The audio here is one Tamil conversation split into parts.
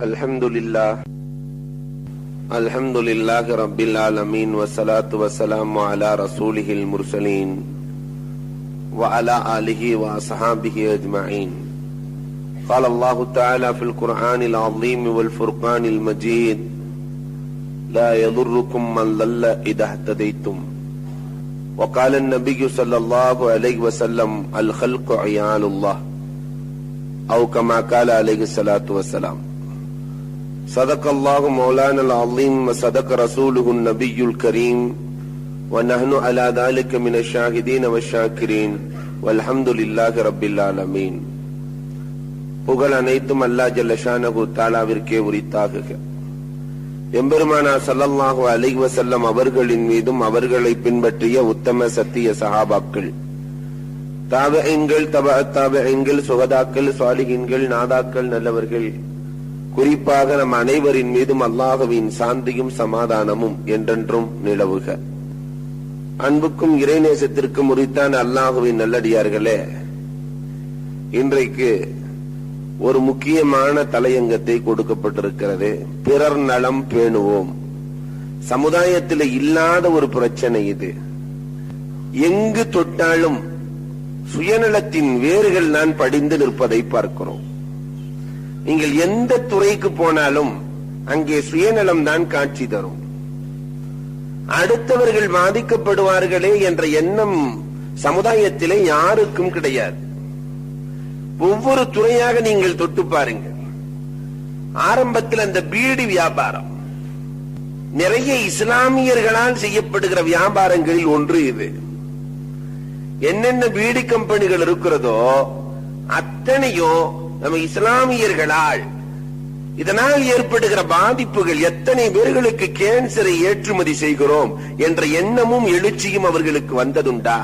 Alhamdulillah Rabbil Alameen wa salatu wa salamu ala rasulihil mursaleen wa ala alihi wa ashabihi ajma'in. Qala Allah Ta'ala fil Qur'anil Azim wal Furqanil Majid la yadurrukum man dhalla idha ihtadaytum. Wa qala an-nabiy sallallahu alayhi wa sallam al-khalqu 'iyalullah aw kama qala alayhi salatu wa salam. صدق الله مولانا العظيم وصدق رسوله النبي الكريم ونحن على ذلك من الشاهدين والشاكرين والحمد لله رب العالمين. புகழ் அனைத்தும் அல்லாஹ் ஜல்ல ஷானஹு தஆலாவிற்கே உரித்தாகுக. எம்பெருமானார் ஸல்லல்லாஹு அலைஹி வஸல்லம் அவர்களின் மீதும் அவர்களை பின்பற்றிய உத்தம சத்திய சஹாபாக்கள், தாபிஈன்கள், தபஅத் தாபிஈன்கள், சுஹதாக்கள், ஸாலிஹீன்கள், நாதாக்கள், நல்லவர்கள், குறிப்பாக நம் அனைவரின் மீதும் அல்லாஹ்வின் சாந்தியும் சமாதானமும் என்றென்றும் நிலவுக. அன்புக்கும் இறைநேசத்திற்கும் உரித்தான அல்லாஹ்வின் நல்லடியார்களே, இன்றைக்கு ஒரு முக்கியமான தலையங்கத்தை கொடுக்கப்பட்டிருக்கிறது. பிறர் நலம் பேணுவோம். சமுதாயத்தில் இல்லாத ஒரு பிரச்சனை இது. எங்கு தொட்டாலும் சுயநலத்தின் வேர்கள் நான் படிந்து நிற்பதை பார்க்கிறோம். நீங்கள் எந்த துறைக்கு போனாலும் அங்கே சுயநலம் தான் காட்சி தரும். அடுத்தவர்கள் பாதிக்கப்படுவார்களே என்ற எண்ணம் சமுதாயத்திலே யாருக்கும் கிடையாது. ஒவ்வொரு துறையாக நீங்கள் தொட்டு பாருங்கள். ஆரம்பத்தில் அந்த பீடி வியாபாரம், நிறைய இஸ்லாமியர்களால் செய்யப்படுகிற வியாபாரங்களில் ஒன்று இது. என்னென்ன பீடி கம்பெனிகள் இருக்கிறதோ அத்தனையும் நம்ம இஸ்லாமியர்களால். இதனால் ஏற்படுகிற பாதிப்புகள், எத்தனை பேர்களுக்கு கேன்சரை ஏற்றுமதி செய்கிறோம் என்ற எண்ணமும் எழுச்சியும் அவர்களுக்கு வந்ததுண்டா?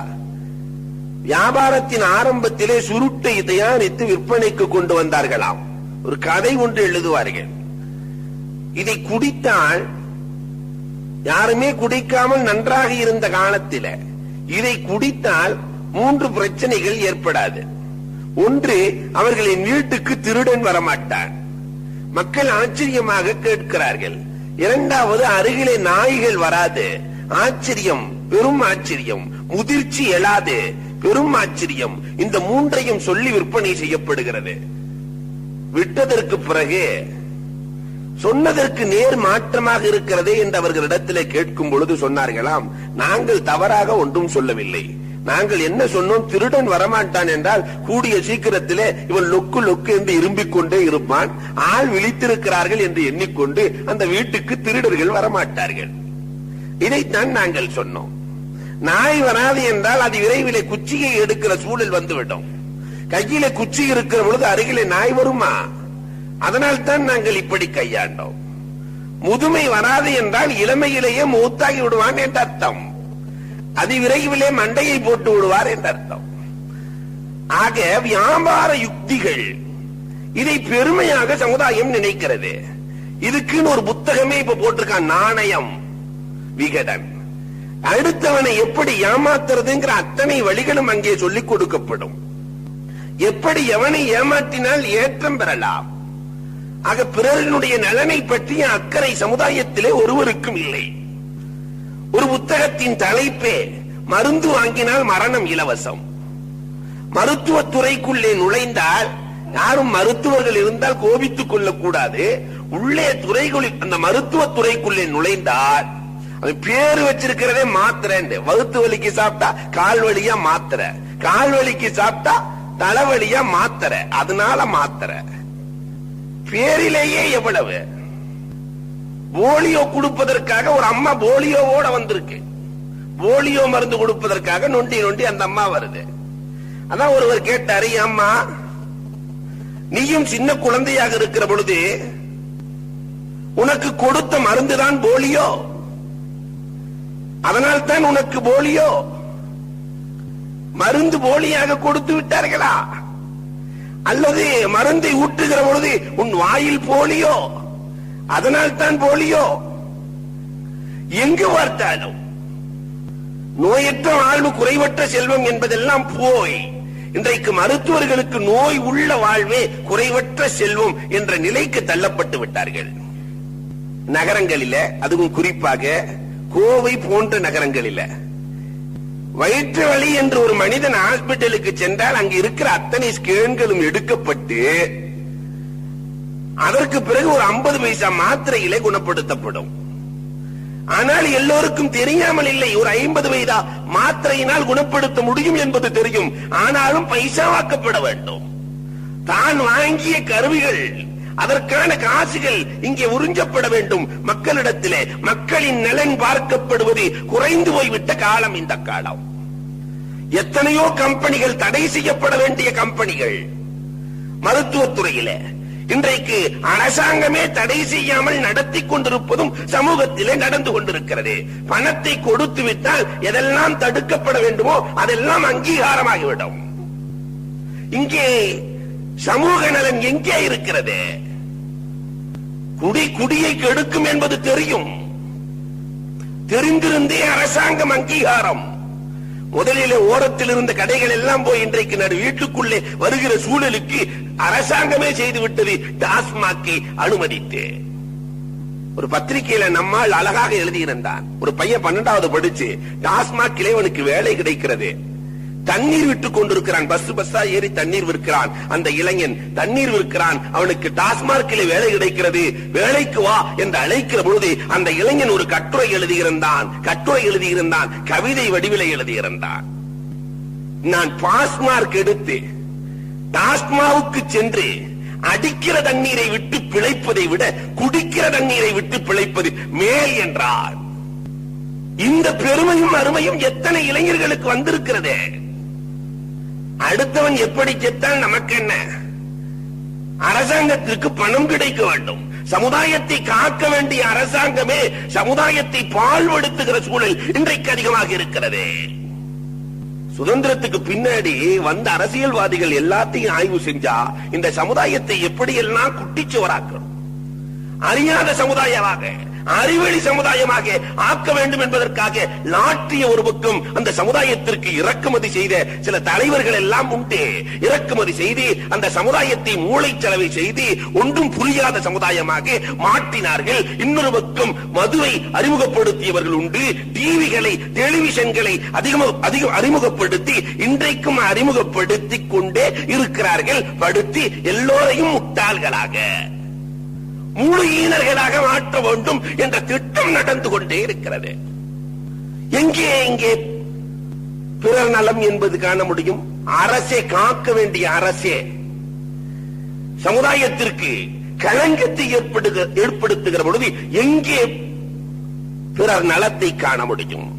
வியாபாரத்தின் ஆரம்பத்திலே சுருட்டை தயாரித்து விற்பனைக்கு கொண்டு வந்தார்களாம். ஒரு கதை ஒன்று எழுதுவார்கள். இதை குடித்தால், யாருமே குடிக்காமல் நன்றாக இருந்த காலத்தில் இதை குடித்தால் 3 பிரச்சனைகள் ஏற்படாது. ஒன்று, அவர்களின் வீட்டுக்கு திருடன் வரமாட்டான். மக்கள் ஆச்சரியமாக கேட்கிறார்கள். இரண்டாவது, அருகிலே நாய்கள் வராது. ஆச்சரியம், பெரும் ஆச்சரியம். முதிர்ச்சி எழாது, பெரும் ஆச்சரியம். இந்த 3ஐயும் சொல்லி விற்பனை செய்யப்படுகிறது. விட்டதற்கு பிறகு சொன்னதற்கு நேர் மாற்றமாக இருக்கிறதே என்று அவர்களிடத்திலே கேட்கும் பொழுது சொன்னார்களாம், நாங்கள் தவறாக ஒன்றும் சொல்லவில்லை. நாங்கள் என்ன சொன்னோம்? திருடன் வரமாட்டான் என்றால் கூடிய சீக்கிரத்திலே இவன் லொக்கு லொக்கு என்று இரும்பிக் கொண்டே இருப்பான். ஆள் விழித்திருக்கிறார்கள் என்று எண்ணிக்கொண்டு அந்த வீட்டுக்கு திருடர்கள் வரமாட்டார்கள். இதைத்தான் நாங்கள் சொன்னோம். நாய் வராது என்றால் அது விரைவிலே குச்சியை எடுக்கிற சூழல் வந்துவிடும். கையில குச்சி இருக்கிற பொழுது அருகிலே நாய் வருமா? அதனால் தான் நாங்கள் இப்படி கையாண்டோம். முதுமை வராது என்றால் இளமையிலேயே மூத்தாகி விடுவான் என்ற அர்த்தம். அதி விரைவிலே மண்டையை போட்டு விடுவார் என்ற அர்த்தம். ஆக வியாபார யுக்திகள், இதை பெருமையாக சமுதாயம் நினைக்கிறது. இதுக்குன்னு ஒரு புத்தகமே இப்ப போட்டிருக்கான், நாணயம் விகடன். அடுத்தவனை எப்படி ஏமாத்துறதுங்கிற அத்தனை வழிகளும் அங்கே சொல்லிக் கொடுக்கப்படும். எப்படி எவனை ஏமாற்றினால் ஏற்றம் பெறலாம். ஆக பிறர்களுடைய நலனை பற்றிய அக்கறை சமுதாயத்திலே ஒருவருக்கும் இல்லை. ஒரு புத்தகத்தின் தலைப்பே மருந்து வாங்கினால் மரணம் இலவசம். மருத்துவத்துறைக்குள்ளே நுழைந்தால், யாரும் மருத்துவர்கள் இருந்தால் கோபித்துக் கொள்ளக்கூடாது. உள்ளே துறைகளில் அந்த மருத்துவத்துறைக்குள்ளே நுழைந்தால், அது பேரு வச்சிருக்கிறதே மாத்திரை. வகுத்து வலிக்கு சாப்பிட்டா கால் வலியா மாத்திரை, கால் வலிக்கு சாப்பிட்டா தலைவலியா மாத்திரை, அதனால மாத்திரை. பேரிலேயே எவ்வளவு. போலியோ கொடுப்பதற்காக ஒரு அம்மா போலியோவோட வந்திருக்கு. போலியோ மருந்து கொடுப்பதற்காக நொண்டி நொண்டி அந்த அம்மா வருது. அதான் ஒருவர் கேட்டாரு, அம்மா நீயும் சின்ன குழந்தையாக இருக்கிற பொழுது உனக்கு கொடுத்த மருந்துதான் போலியோ, அதனால் தான் உனக்கு போலியோ. மருந்து போலியாக கொடுத்து விட்டார்களா? அல்லது மருந்தை ஊற்றுகிற பொழுது உன் வாயில் போலியோ, அதனால் தான் போலியோ? எங்கு பார்த்தாலும் நோயற்ற வாழ்வு குறைவற்ற செல்வம் என்பதெல்லாம் போய் இன்றைக்கு மருத்துவர்களுக்கு நோய் உள்ள வாழ்வே குறைவற்ற செல்வம் என்ற நிலைக்கு தள்ளப்பட்டு விட்டார்கள். நகரங்களில, அதுவும் குறிப்பாக கோவை போன்ற நகரங்களில வயிற்று வலி என்று ஒரு மனிதன் ஹாஸ்பிட்டலுக்கு சென்றால் அங்கு இருக்கிற அத்தனை ஸ்கேன்களும் எடுக்கப்பட்டு அதற்கு பிறகு ஒரு 50 பைசா மாத்திரையிலே குணப்படுத்தப்படும். ஆனால் எல்லோருக்கும் தெரியாமல் இல்லை, ஒரு 50 பைசா மாத்திரையினால் குணப்படுத்த முடியும் என்பது தெரியும். ஆனாலும் பைசாவாக்கப்பட வேண்டும். தான் வாங்கிய கருவிகள், அதற்கான காசுகள் இங்கே உறிஞ்சப்பட வேண்டும். மக்களிடத்திலே மக்களின் நலன் பார்க்கப்படுவது குறைந்து போய்விட்ட காலம் இந்த காலம். எத்தனையோ கம்பெனிகள், தடை செய்யப்பட வேண்டிய கம்பெனிகள் மருத்துவத்துறையிலே இன்றைக்கு அரசாங்கமே தடை செய்யாமல் நடத்தி கொண்டிருப்பதும் சமூகத்திலே நடந்து கொண்டிருக்கிறது. பணத்தை கொடுத்து விட்டால் எதெல்லாம் தடுக்கப்பட வேண்டுமோ அதெல்லாம் அங்கீகாரமாகிவிடும். இங்கே சமூக நலன் எங்கே இருக்கிறது? குடியை கெடுக்கும் என்பது தெரியும், தெரிந்திருந்தே அரசாங்கம் அங்கீகாரம். முதலிலே ஓரத்தில் இருந்த கடைகள் எல்லாம் போய் இன்றைக்கு நடு வீட்டுக்குள்ளே வருகிற சூழலுக்கு அரசாங்கமே செய்துவிட்டது. டாஸ்மாக்கை அனுமதித்து ஒரு பத்திரிகையில நம்மால் அழகாக எழுதியிருந்தான். ஒரு பையன் 12வது படிச்சு டாஸ்மாக் இளைவனுக்கு வேலை கிடைக்கிறது. தண்ணீர் விட்டுக் கொண்டிருக்கிறான், பஸ்ஸா ஏறி தண்ணீர் விற்கிறான். அந்த இளைஞன் தண்ணீர் விற்கிறான், அவனுக்கு டாஸ்மார்க்கிலே வேலை கிடைக்கிறது. வேலைக்கு வா என்று அழைக்கிற பொழுது அந்த இளைஞன் ஒரு கட்டுரை எழுதியிருந்தான், கவிதை வடிவிலே எழுதியிருந்தான். நான் பாஸ்மார்க் எடுத்து டாஸ்மாவுக்கு சென்று அடிக்கிற தண்ணீரை விட்டு பிழைப்பதை விட குடிக்கிற தண்ணீரை விட்டு பிழைப்பது மேல் என்றார். இந்த பெருமையும் அருமையும் எத்தனை இளைஞர்களுக்கு வந்திருக்கிறது. அடுத்தவன் எப்படி செத்தால் நமக்கு என்ன? அரசாங்கத்திற்கு பணம் கிடைக்க வேண்டும். சமுதாயத்தை காக்க வேண்டிய அரசாங்கமே சமுதாயத்தை பாழ்படுத்துகிற சூழல் இன்றைக்கு அதிகமாக இருக்கிறது. சுதந்திரத்துக்கு பின்னாடி வந்த அரசியல்வாதிகள் எல்லாத்தையும் ஆய்வு செஞ்சா இந்த சமுதாயத்தை எப்படி எல்லாம் குட்டிச்சுவராக்கணும், அறியாத சமுதாயமாக, அறிவெளி சமுதாயமாக ஆக்க வேண்டும் என்பதற்காக நாட்டிய ஒரு பக்கம் அந்த சமுதாயத்திற்கு இறக்குமதி செய்த சில தலைவர்கள் எல்லாம் உண்டு. இறக்குமதி செய்து அந்த சமுதாயத்தை மூளைச்சலவை செய்து ஒன்றும் புரியாத சமுதாயமாக மாற்றினார்கள். இன்னொரு பக்கம் மதுவை அறிமுகப்படுத்தியவர்கள் உண்டு. டிவிகளை, டெலிவிஷன்களை அதிகம் அறிமுகப்படுத்தி இன்றைக்கும் அறிமுகப்படுத்திக் கொண்டே இருக்கிறார்கள். படுத்தி எல்லோரையும் முட்டாள்களாக, முழு ஈனர்களாக மாற்ற வேண்டும் என்ற திட்டம் நடந்து கொண்டே இருக்கிறது. எங்கே பிறர் நலம் என்பது காண முடியும்? அரசே, காக்க வேண்டிய அரசே சமுதாயத்திற்கு களங்கத்தை ஏற்படுத்துகிற பொழுது எங்கே பிறர் நலத்தை காண முடியும்?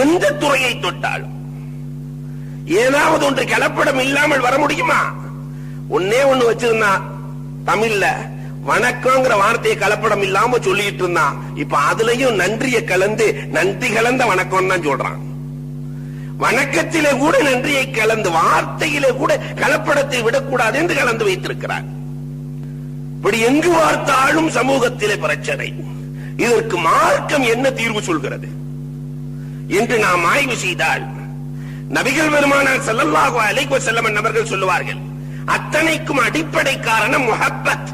எந்த துறையை தொட்டாலும் ஏதாவது ஒன்று கலப்படம் இல்லாமல் வர முடியுமா? ஒன்னே ஒண்ணு வச்சிருந்தா தமிழ்ல வணக்கங்கிற வார்த்தையை கலப்படம் இல்லாம சொல்லிட்டு இருந்தான். இப்ப அதுலயும் நன்றியை கலந்து நன்றி கலந்த வணக்கம் தான் சொல்றான். வணக்கத்திலே கூட நன்றியை கலந்து, வார்த்தையிலே கூட கலப்படத்தை விடக்கூடாது என்று கலந்து வைத்திருக்கிறார். இப்படி எங்கு பார்த்தாலும் சமூகத்திலே பிரச்சனை. இதற்கு மார்க்கம் என்ன தீர்வு சொல்கிறது என்று நாம் ஆய்வு செய்தால் நபிகள் பெருமானார் ஸல்லல்லாஹு அலைஹி வஸல்லம் அவர்கள் சொல்லுவார்கள், அத்தனைக்கும் அடிப்படை காரணம் முஹப்பத்,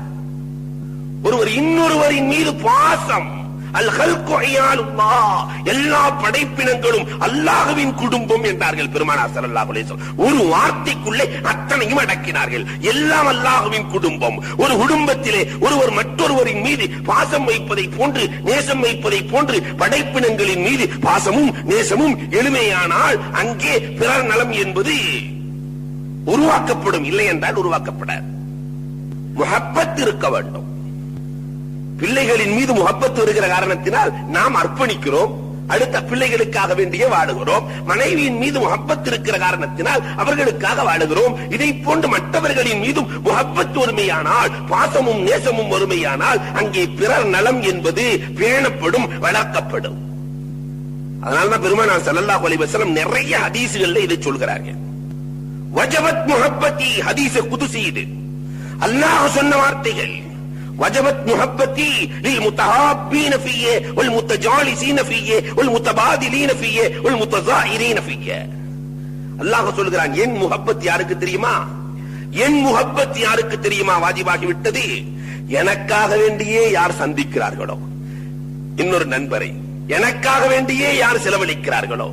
ஒருவர் இன்னொருவரின் மீது பாசம். அல் ஹல்கு இயாலுல்லாஹ், எல்லா படைப்பினங்களும் அல்லாஹ்வின் குடும்பம் என்றார்கள் பெருமானார் ஸல்லல்லாஹு அலைஹி வஸல்லம். ஒரு வார்த்தைக்குள்ளே அத்தனையும் அடக்கினார்கள். எல்லாம் அல்லாஹ்வின் குடும்பம். ஒரு குடும்பத்திலே ஒருவர் மற்றொருவரின் மீது பாசம் வைப்பதை போன்று, நேசம் வைப்பதை போன்று படைப்பினங்களின் மீது பாசமும் நேசமும் எளிமையானால் அங்கே பிறர் நலம் என்பது உருவாக்கப்படும். இல்லை என்றால் உருவாக்கப்படாது. முஹப்பத் இருக்க வேண்டும். பிள்ளைகளின் மீது முஹப்பத் இருக்கிற காரணத்தினால் நாம் அர்ப்பணிக்கிறோம், அடுத்த பிள்ளைகளுக்காக வேண்டிய வாடுகிறோம். மனைவியின் மீது முஹப்பத் இருக்கிற காரணத்தினால் அவர்களுக்காக வாடுகிறோம். இதை போன்று மற்றவர்களின் மீதும் முஹப்பத் ஒருமையானால், பாசமும் நேசமும் ஒருமையானால் அங்கே பிறர் நலம் என்பது பேணப்படும், வளர்க்கப்படும். அதனால்தான் பெருமானார் ஸல்லல்லாஹு அலைஹி வஸல்லம் நிறைய ஹதீஸ்கள்ல இதை சொல்கிறார்கள். வஜபத் முஹப்பத்தி, ஹதீஸ் குதுசி இது, அல்லாஹ் சொன்ன வார்த்தைகள். وجبت محبتي للمتحابين فيه والمتجالسين فيه والمتبادلين فيه والمتظاهرين فيه. அல்லாஹ் சொல்கிறான், என் முஹப்பத் யாருக்கு தெரியுமா? என் முஹப்பத் யாருக்கு தெரியுமா வாஜிபாகி விட்டது? எனக்காக வேண்டியே யார் சந்திக்கிறார்களோ, இன்னொரு நண்பரை எனக்காக வேண்டியே யார் செலவழிக்கிறார்களோ,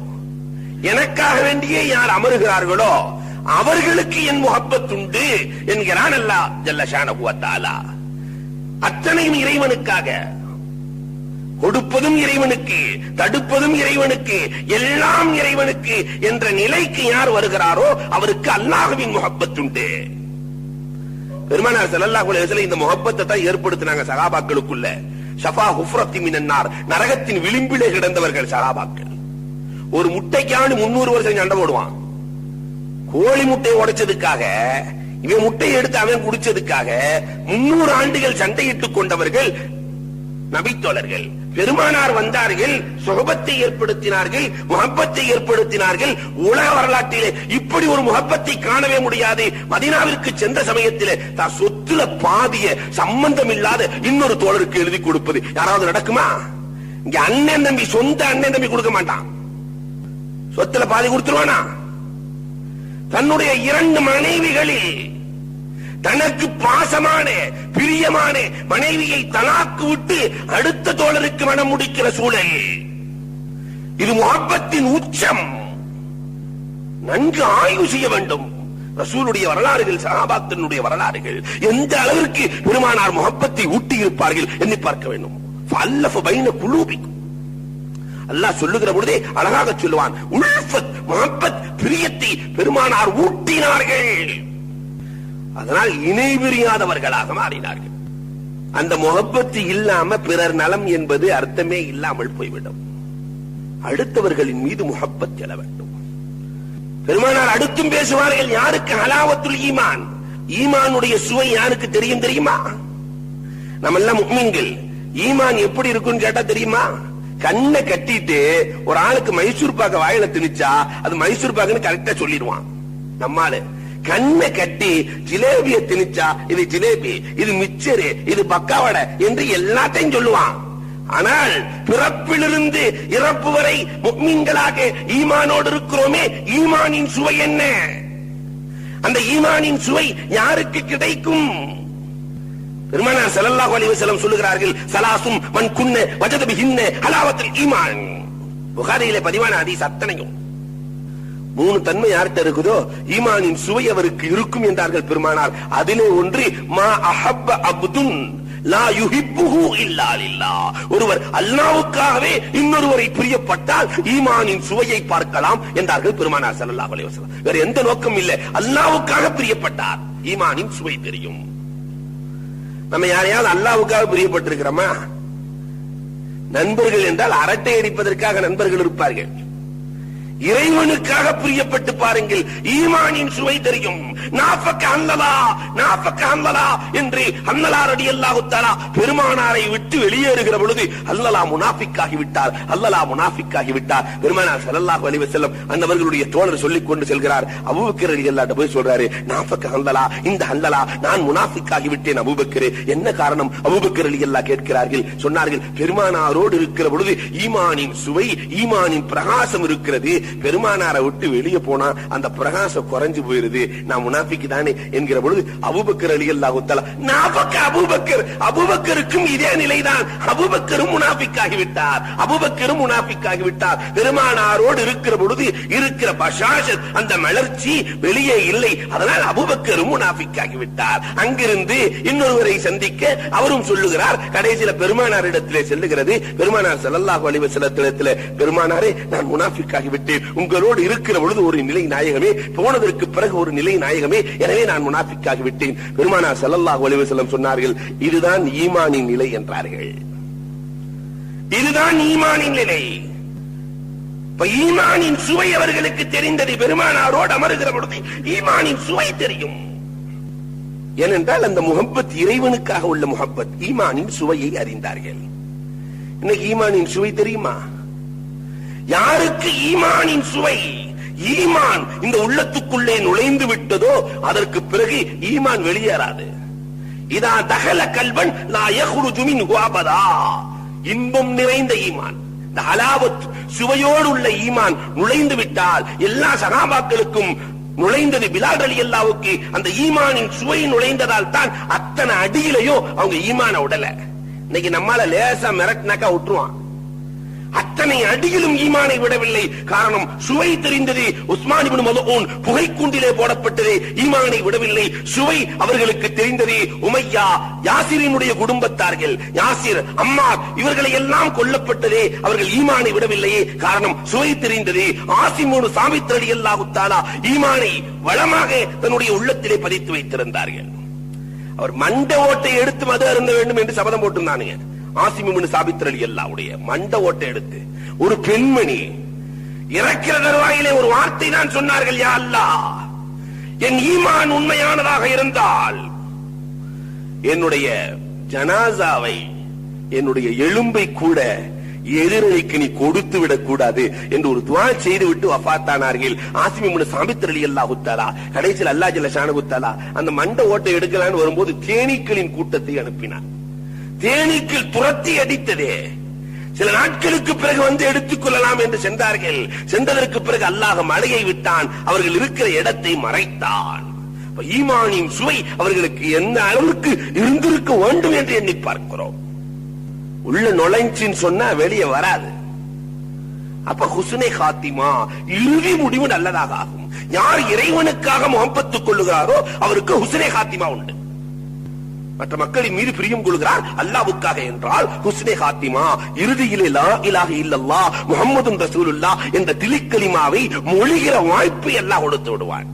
எனக்காக வேண்டியே யார் அமருகிறார்களோ அவர்களுக்கு என் முஹப்பத் உண்டு என்கிறான் அல்லாஹ் ஜல்ல ஷானஹு வ தஆலா. அத்தனையும் இறைவனுக்காக. கொடுப்பதும் இறைவனுக்கு, தடுப்பதும் இறைவனுக்கு, எல்லாம் இறைவனுக்கு என்ற நிலைக்கு யார் வருகிறாரோ அவருக்கு அல்லாஹ்வின் முஹப்பத் உண்டு. பெருமானார் ஸல்லல்லாஹு அலைஹி வஸல்லம் இந்த முஹப்பத்தை தான் ஏற்படுத்தினாங்க சஹாபாக்களுக்குள்ள. ஷஃபா ஹுஃப்ரத்தி மினன் நார், நரகத்தின் விளிம்பிலே கிடந்தவர்கள் சஹாபாக்கள். ஒரு முட்டைக்காண்டி 300 வருஷம் சண்டை போடுவான். கோழி முட்டையை உடைச்சதுக்காக, இவன் முட்டையை எடுத்து அவன் குடிச்சதுக்காக 300 ஆண்டுகள் சண்டையிட்டுக் கொண்டவர்கள் நபித்தோழர்கள். பெருமானார் வந்தார்கள், சுஹபத்தை ஏற்படுத்தினார்கள், முஹப்பத்தை ஏற்படுத்தினார்கள். உலக வரலாற்றிலே இப்படி ஒரு முஹப்பத்தை காணவே முடியாது. மதீனாவிற்கு சென்ற சமயத்திலே தான் சொத்துல பாதிய சம்பந்தம் இல்லாத இன்னொரு தோழருக்கு எழுதி கொடுப்பது யாராவது நடக்குமா? இங்க அண்ணன் தம்பி, சொந்த அண்ணன் தம்பி கொடுக்க மாட்டான். சொத்துல பாதி கொடுத்துருவானா? தன்னுடைய 2 மனைவிகளில் தனக்கு பாசமான பிரியமான மனைவியை தலாக்கு விட்டு அடுத்த தோழருக்கு மனம் முடிக்கிற சூழல். இது முஹப்பத்தின் உச்சம். நன்கு ஆய்வு செய்ய வேண்டும். ரசூலுடைய வரலாறுகள், சஹாபாக்களுடைய வரலாறுகள் எந்த அளவிற்கு பெருமானார் முஹப்பத்தை ஊட்டி இருப்பார்கள் எண்ணி பார்க்க வேண்டும். ஃபல்லஃப பைன குலூபிக்கும், அல்லாஹ் சொல்லுகிற பொழுதே அழகாக சொல்லுவான். உல்ஃபத், முஹப்பத், பிரியத்தை பெருமானார் ஊட்டினார்கள். அதனால் இணை பிரியாதவர்களாக மாறினார்கள். அந்த முஹப்பத்து இல்லாம பிறர் நலம் என்பது அர்த்தமே இல்லாமல் போய்விடும். அடுத்தவர்களின் மீது முஹப்பத் எழ வேண்டும். பெருமானார் அடுத்தும் பேசுவார்கள். யாருக்கு ஹலாவத்துல் ஈமான், ஈமானுடைய சுவை யாருக்கு தெரியும் தெரியுமா? நம்ம எல்லாம் முஃமின்கள். ஈமான் எப்படி இருக்குன்னு கேட்டா தெரியுமா? கண்ணை கட்டிட்டு ஒரு ஆளுக்கு மைசூர் பாக்க வாயில திணிச்சா அது மைசூர் பாக்குன்னு கரெக்டா சொல்லிடுவான். நம்மால கண்ணை கட்டி ஜிலேபிய திணிச்சா இது ஜிலேபி, இது மிச்சரு, இது பக்காவடை என்று எல்லாத்தையும் சொல்லுவான். ஆனால் பிறப்பிலிருந்து இறப்பு வரை முஃமின்களாக ஈமானோடு இருக்கிறோமே, ஈமானின் சுவை என்ன? அந்த ஈமானின் சுவை யாருக்கு கிடைக்கும்? பெருமானார் ஸல்லல்லாஹு அலைஹி வஸல்லம் சொல்லுகிறார்கள், ஸலாசும் மன் குன்ன வஜத பிஹின்ன ஹலாவத்துல் ஈமான். புகாரியிலே பதிவான ஹதீஸ் அத்தனையும் 3 தன்மை யார்கிட்ட இருக்குதோ ஈமானின் சுவை அவருக்கு இருக்கும் என்றார்கள் பெருமானார். அதிலே ஒன்று மா அஹப்ப அப்துன் லா யுஹிப்புஹு இல்லா லில்லாஹ். ஒருவர் அல்லாஹ்வுக்காகவே இன்னொருவரை பிரியப்பட்டால் ஈமானின் சுவையை பார்க்கலாம் என்றார்கள் பெருமானார் ஸல்லல்லாஹு அலைஹி வஸல்லம். வேற எந்த நோக்கம் இல்லை, அல்லாஹ்வுக்காக பிரியப்பட்டார் ஈமானின் சுவை தெரியும். நம்ம யாரையாவது அல்லாஹ்வுக்காக பிரியப்பட்டிருக்கிறோமா? நண்பர்கள் என்றால் அரட்டை அடிப்பதற்காக நண்பர்கள் இருப்பார்கள். இறைவனுக்காக பிரியப்பட்டு பாருங்கள், ஈமானின் சுவை தெரியும். நாஃபக ஹன்லலா என்று ஹன்லலா ரலியல்லாஹு தஆலா பெருமானாரை விட்டு வெளியேறுகிற பொழுது ஹன்லலா முனாஃபிக்காகி விட்டார், ஹன்லலா முனாஃபிக்காகி விட்டார். பெருமானார் ஸல்லல்லாஹு அலைஹி வஸல்லம் அன்னவர்களுடைய தோழர் சொல்லிக் கொண்டு செல்கிறார். அபூபக்கர் ரலியல்லாஹு போய் சொல்றாரு, நாஃபக ஹன்லலா, இந்த ஹன்லலா நான் முனாஃபிக்காகி விட்டேன் அபூபக்கர். என்ன காரணம்? அபூபக்கர் ரலியல்லாஹு கேட்கிறார்கள். சொன்னார்கள், பெருமானாரோடு இருக்கிற பொழுது ஈமானின் சுவை, ஈமானின் பிரகாசம் இருக்கிறது. பெருமானாரை விட்டு வெளியே போனா அந்த பிரகாசம் குறைஞ்சு போயிருது, நான் முனாஃபிக் தானே என்கிற பொழுது அபூபக்கர் ரலியல்லாஹு தஆலா நாஃபக அபூபக்கர், அபூபக்கருக்கும் இதே நிலைதான். அபூபக்கரும் முனாஃபிக்காகி விட்டார், அபூபக்கரும் முனாஃபிக்காகி விட்டார். பெருமானாரோடு இருக்கிற பொழுது இருக்கிற பஷாஷத், அந்த மலர்ச்சி வெளியே இல்லை. அதனால் அபூபக்கரும் முனாஃபிக்காகி விட்டார். அங்கிருந்து இன்னொருவரை சந்திக்க அவரும் சொல்லுகிறார். கடைசியில பெருமானார் இடத்திலே செல்லுகிறது. பெருமானார் ஸல்லல்லாஹு அலைஹி வஸல்லத்திலே, பெருமானாரே நான் முனாஃபிக்காகி விட்டேன், உங்களோடு இருக்கிற பொழுது ஒரு நிலை நாயகமே, போனதற்கு பிறகு ஒரு நிலை நாயகமே, எனவே நான் முனாஃபிக்காகி விட்டேன். பெருமானார் ஸல்லல்லாஹு அலைஹி வஸல்லம் சொன்னார்கள், இதுதான் ஈமானின் நிலை என்றார்கள். இதுதான் ஈமானின் நிலை. ஈமானின் சுவை அவர்களுக்கு தெரிந்தது. பெருமானாரோடு அமருகிற பொழுது ஈமானின் சுவை தெரியும். ஏனென்றால் அந்த முஹப்பத் இறைவனுக்காக உள்ள முஹப்பத், ஈமானின் சுவையை அறிந்தார்கள். இன்னைக்கு ஈமானின் சுவை தெரியுமா? யாருக்கு ஈமானின் சுவை, ஈமான் இந்த உள்ளத்துக்குள்ளே நுழைந்து விட்டதோ அதற்கு பிறகு ஈமான் வெளியேறாது. இதா தகல கல்வன் லா யஹ்ருஜு மின்ஹு அபதா. இன்பம் நிறைந்த ஈமான், இந்த ஹலாவத் சுவையோடு உள்ள ஈமான் நுழைந்து விட்டால் எல்லா சகாபாக்களுக்கும் நுழைந்தது. பிலால் ரலியல்லாஹுவுக்கு அந்த ஈமானின் சுவை நுழைந்ததால் தான் அத்தனை அடியிலையும் அவங்க ஈமான உடல. இன்னைக்கு நம்மால லேசா மிரட்டினாக்கா விட்டுருவான். அத்தனை அடியிலும் ஈமானை விடவில்லை. காரணம் சுவை தெரிந்தது. உஸ்மான் இப்னு மல்ஊன் புகைக்குண்டிலே போடப்பட்டது, ஈமானை விடவில்லை. சுவை அவர்களுக்கு தெரிந்தது. உமையா, யாசிரினுடைய குடும்பத்தார்கள், யாசிர், அம்மார் இவர்களை எல்லாம் கொல்லப்பட்டதே, அவர்கள் ஈமானை விடவில்லையே. காரணம் சுவை தெரிந்தது. ஆசிம் இப்னு சாபித் ரலியல்லாஹு தஆலா ஈமானை வளமாக தன்னுடைய உள்ளத்திலே பதித்து வைத்திருந்தார்கள். அவர் மண்ட ஓட்டை எடுத்து மது அருந்த வேண்டும் என்று சபதம் போட்டிருந்தானுங்க. ஆசிம் இப்னு சாபித் ரலியல்லாஹுடைய மண்ட ஓட்டை எடுத்து ஒரு பெண்மணி இறக்கிற தருவாயிலே ஒரு வார்த்தை தான் சொன்னார்கள், யா அல்லாஹ், என் ஈமான் உண்மையானதாக இருந்தால் என்னுடைய ஜனாசாவை, என்னுடைய எலும்பை கூட எதிரொலிக்கு நீ கொடுத்து விடக் கூடாது என்று ஒரு துஆ செய்து விட்டு வஃபாத்தானார்கள். ஆசிம் இப்னு சாபித் ரலியல்லாஹு தஆலா கடைசியில் அல்லாஹ் ஜல்ல ஷானஹு தஆலா அந்த மண்ட ஓட்டை எடுக்கலான்னு வரும்போது தேனீக்களின் கூட்டத்தை அனுப்பினார். தேனீக்கள் துரத்தி அடித்ததே. சில நாட்களுக்கு பிறகு வந்து எடுத்துக் கொள்ளலாம் என்று சென்றார்கள். சென்றதற்கு பிறகு அல்லாஹ் மழையை விட்டான், அவர்கள் இருக்கிற இடத்தை மறைத்தான். ஈமானின் சுவை அவர்களுக்கு எந்த அளவுக்கு இருந்திருக்க வேண்டும் என்று எண்ணி பார்க்கிறோம். உள்ள நுழைஞ்சின்னு சொன்னா வெளியே வராது. அப்ப ஹுஸ்னே காத்திமா, இறுதி முடிவு நல்லதாக ஆகும். யார் இறைவனுக்காக முஹப்பத்துக் கொள்ளுகிறாரோ அவருக்கு ஹுஸ்னே காத்திமா உண்டு. மற்ற மக்களின் மீது பிரியம் கொள்கிறார் அல்லாஹ்வுக்காக என்றால் ஹுஸ்னே காத்திமா, இறுதியிலே லா இலாஹ இல்லல்லாஹ் முஹம்மதுன் ரசூலுல்லாஹ் என்ற திலிக்கலிமாவை மொழிகிற வாய்ப்பை அல்லாஹ் கொடுத்து விடுவார்.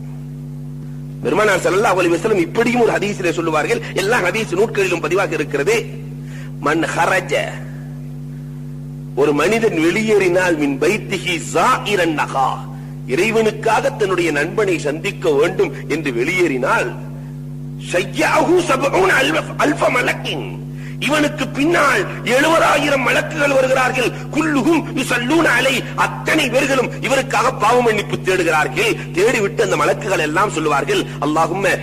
பெருமானார் ஸல்லல்லாஹு அலைஹி வஸல்லம் இப்படியும் ஒரு ஹதீஸிலே சொல்லுவார்கள், எல்லா ஹதீஸ் நூல்களிலும் பதிவாக இருக்கிறது. மன் ஹரஜ, ஒரு மனிதன் வெளியேறினால் மின் பைத்திஹி ஸாயிரன் நகா, இறைவனுக்காக தன்னுடைய நண்பனை சந்திக்க வேண்டும் என்று வெளியேறினால் ஷய்யாஹு 70 அல்ஃப மலக்கின், இவனுக்கு பின்னால் 70,000 மலக்குகள் வருகிறார்கள். குல்லுஹும் யுஸல்லூன அலை, அத்தனை பேர்களும் இவருக்காக பாவ மன்னிப்பு தேடுகிறார்கள். தேடிவிட்டு அந்த மலக்குகள் எல்லாம் சொல்லுவார்கள், அல்லாஹும்ம,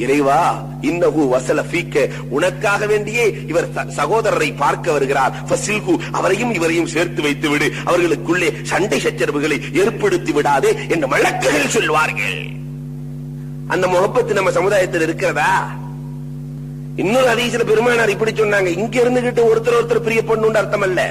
இறைவா, இன்னஹு வஸல ஃபீக்க, உனக்காக வேண்டியே இவர் சகோதரரை பார்க்க வருகிறார். ஃபஸில்ஹு, அவரையும் இவரையும் சேர்த்து வைத்து விடு, அவர்களுக்குள்ளே சண்டை சச்சரவுகளை ஏற்படுத்தி விடாதே என்று மலக்குகள் சொல்வார்கள். அந்த முஹப்பத் நம்ம சமுதாயத்தில் இருக்கிறதா? இன்னொரு ஹதீஸ்ல பெருமானார் இப்படி சொன்னாங்க, இங்க இருந்துகிட்டு ஒருத்தர் பிரியப்படணும்னு அர்த்தம் அல்ல.